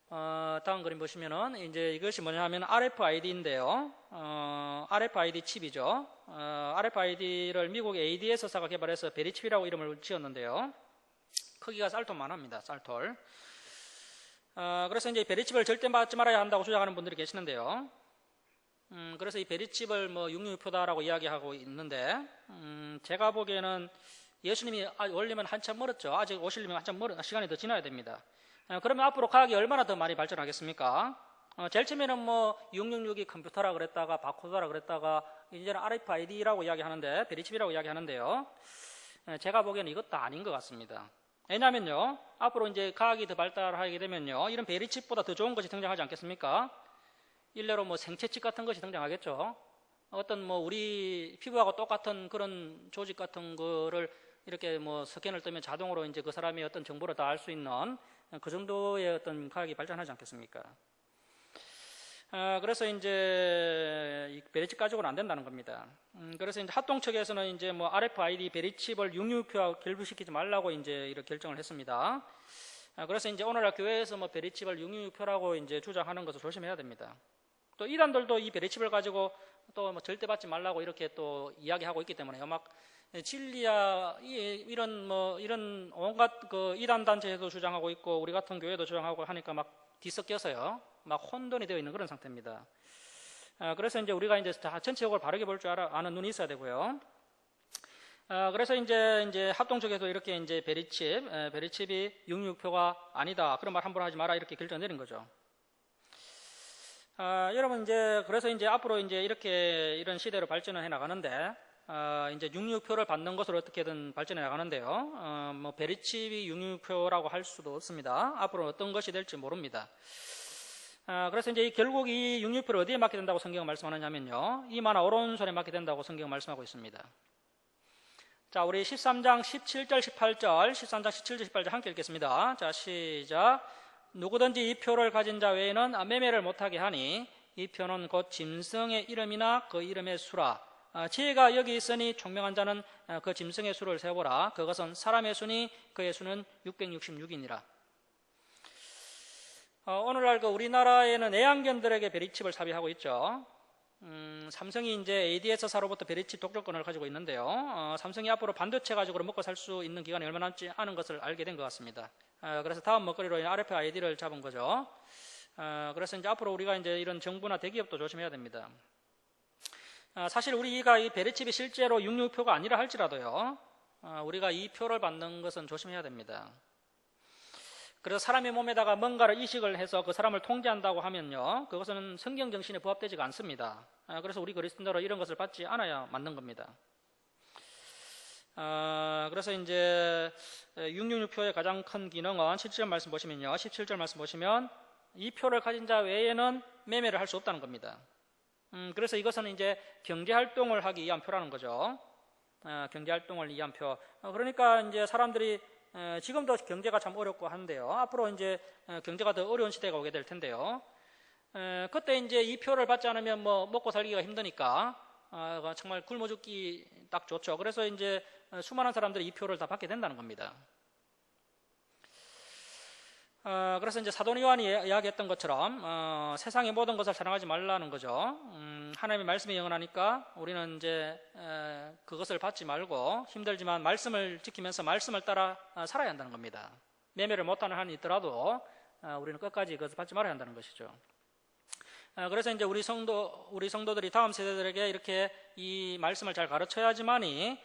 다음 그림 보시면은 이제 이것이 뭐냐면 RFID인데요. RFID 칩이죠. RFID를 미국 ADS사가 개발해서 베리칩이라고 이름을 지었는데요. 크기가 쌀톨만 합니다. 쌀톨. 그래서 이제 베리칩을 절대 맞지 말아야 한다고 주장하는 분들이 계시는데요. 그래서 이 베리칩을 뭐 666표다라고 이야기하고 있는데, 제가 보기에는 예수님이 오려면 한참 멀었죠. 아직 오시려면 한참 시간이 더 지나야 됩니다. 그러면 앞으로 과학이 얼마나 더 많이 발전하겠습니까? 제일 처음에는 뭐 666이 컴퓨터라 그랬다가 바코드라 그랬다가 이제는 RFID라고 이야기하는데, 베리칩이라고 이야기하는데요. 제가 보기에는 이것도 아닌 것 같습니다. 왜냐하면요, 앞으로 이제 과학이 더 발달하게 되면요, 이런 베리칩보다 더 좋은 것이 등장하지 않겠습니까? 일례로 뭐 생체칩 같은 것이 등장하겠죠. 어떤 뭐 우리 피부하고 똑같은 그런 조직 같은 거를 이렇게 뭐 스캔을 뜨면 자동으로 이제 그 사람의 어떤 정보를 다 알 수 있는 그 정도의 어떤 과학이 발전하지 않겠습니까? 그래서 이제 이 베리칩 가지고는 안 된다는 겁니다. 그래서 이제 합동 측에서는 이제 뭐 RFID 베리칩을 666표와 결부시키지 말라고 이제 이렇게 결정을 했습니다. 그래서 이제 오늘날 교회에서 뭐 베리칩을 666표라고 이제 주장하는 것을 조심해야 됩니다. 또 이단들도 이 베리칩을 가지고 또 뭐 절대 받지 말라고 이렇게 또 이야기하고 있기 때문에 막 진리야 이런 온갖 그 이단 단체에도 주장하고 있고 우리 같은 교회도 주장하고 하니까 막 뒤섞여서요, 막 혼돈이 되어 있는 그런 상태입니다. 그래서 이제 우리가 이제 다 전체적으로 바르게 볼 줄 아는 눈이 있어야 되고요. 그래서 이제 합동 쪽에서 이렇게 이제 베리칩이 666표가 아니다, 그런 말 함부로 하지 마라, 이렇게 결정 내린 거죠. 여러분 이제 그래서 이제 앞으로 이제 이렇게 이런 시대로 발전을 해 나가는데, 이제 666표를 받는 것으로 어떻게든 발전해 나가는데요. 뭐 베리칩이 666표라고 할 수도 없습니다. 앞으로 어떤 것이 될지 모릅니다. 그래서 이제 결국 이 666표를 어디에 맡게 된다고 성경은 말씀하느냐면요, 이마나 오른손에 맡게 된다고 성경은 말씀하고 있습니다. 자, 우리 13장 17절 18절 13장 17절 18절 함께 읽겠습니다. 자, 시작. 누구든지 이 표를 가진 자 외에는 매매를 못하게 하니 이 표는 곧 짐승의 이름이나 그 이름의 수라. 지혜가 여기 있으니 총명한 자는 그 짐승의 수를 세보라. 그것은 사람의 수니 그의 수는 666이니라. 오늘날 그 우리나라에는 애완견들에게 베리칩을 삽입하고 있죠. 삼성이 이제 ADS사로부터 베리칩 독점권을 가지고 있는데요. 삼성이 앞으로 반도체 가지고 먹고 살 수 있는 기간이 얼마 남지 않은 것을 알게 된 것 같습니다. 그래서 다음 먹거리로 RFID를 잡은 거죠. 그래서 이제 앞으로 우리가 이제 이런 정부나 대기업도 조심해야 됩니다. 사실 우리가 이 베리칩이 실제로 666표가 아니라 할지라도요, 우리가 이 표를 받는 것은 조심해야 됩니다. 그래서 사람의 몸에다가 뭔가를 이식을 해서 그 사람을 통제한다고 하면요, 그것은 성경 정신에 부합되지가 않습니다. 그래서 우리 그리스도인들은 이런 것을 받지 않아야 맞는 겁니다. 그래서 이제 666표의 가장 큰 기능은 17절 말씀 보시면요, 17절 말씀 보시면 이 표를 가진 자 외에는 매매를 할 수 없다는 겁니다. 그래서 이것은 이제 경제활동을 하기 위한 표라는 거죠. 경제활동을 위한 표. 그러니까 이제 사람들이 지금도 경제가 참 어렵고 한데요. 앞으로 이제 경제가 더 어려운 시대가 오게 될 텐데요. 그때 이제 이 표를 받지 않으면 뭐 먹고 살기가 힘드니까 정말 굶어 죽기 딱 좋죠. 그래서 이제 수많은 사람들이 이 표를 다 받게 된다는 겁니다. 그래서 이제 사도 요한이 이야기했던 것처럼 세상의 모든 것을 사랑하지 말라는 거죠. 하나님의 말씀이 영원하니까 우리는 이제 그것을 받지 말고 힘들지만 말씀을 지키면서 말씀을 따라 살아야 한다는 겁니다. 매매를 못하는 한이 있더라도 우리는 끝까지 그것을 받지 말아야 한다는 것이죠. 그래서 이제 우리 성도들이 다음 세대들에게 이렇게 이 말씀을 잘 가르쳐야지만이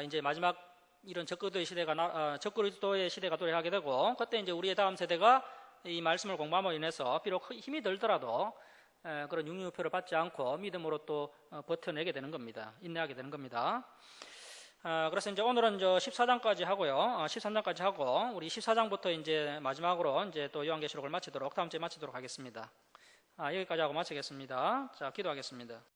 이제 마지막 이런 적그리스도의 시대가 도래하게 되고, 그때 이제 우리의 다음 세대가 이 말씀을 공부함으로 인해서 비록 힘이 들더라도 그런 666표를 받지 않고 믿음으로 또 버텨내게 되는 겁니다. 인내하게 되는 겁니다. 그래서 이제 오늘은 14장까지 하고요. 13장까지 하고 우리 14장부터 이제 마지막으로 이제 또 요한계시록을 마치도록, 다음 주에 마치도록 하겠습니다. 여기까지 하고 마치겠습니다. 자, 기도하겠습니다.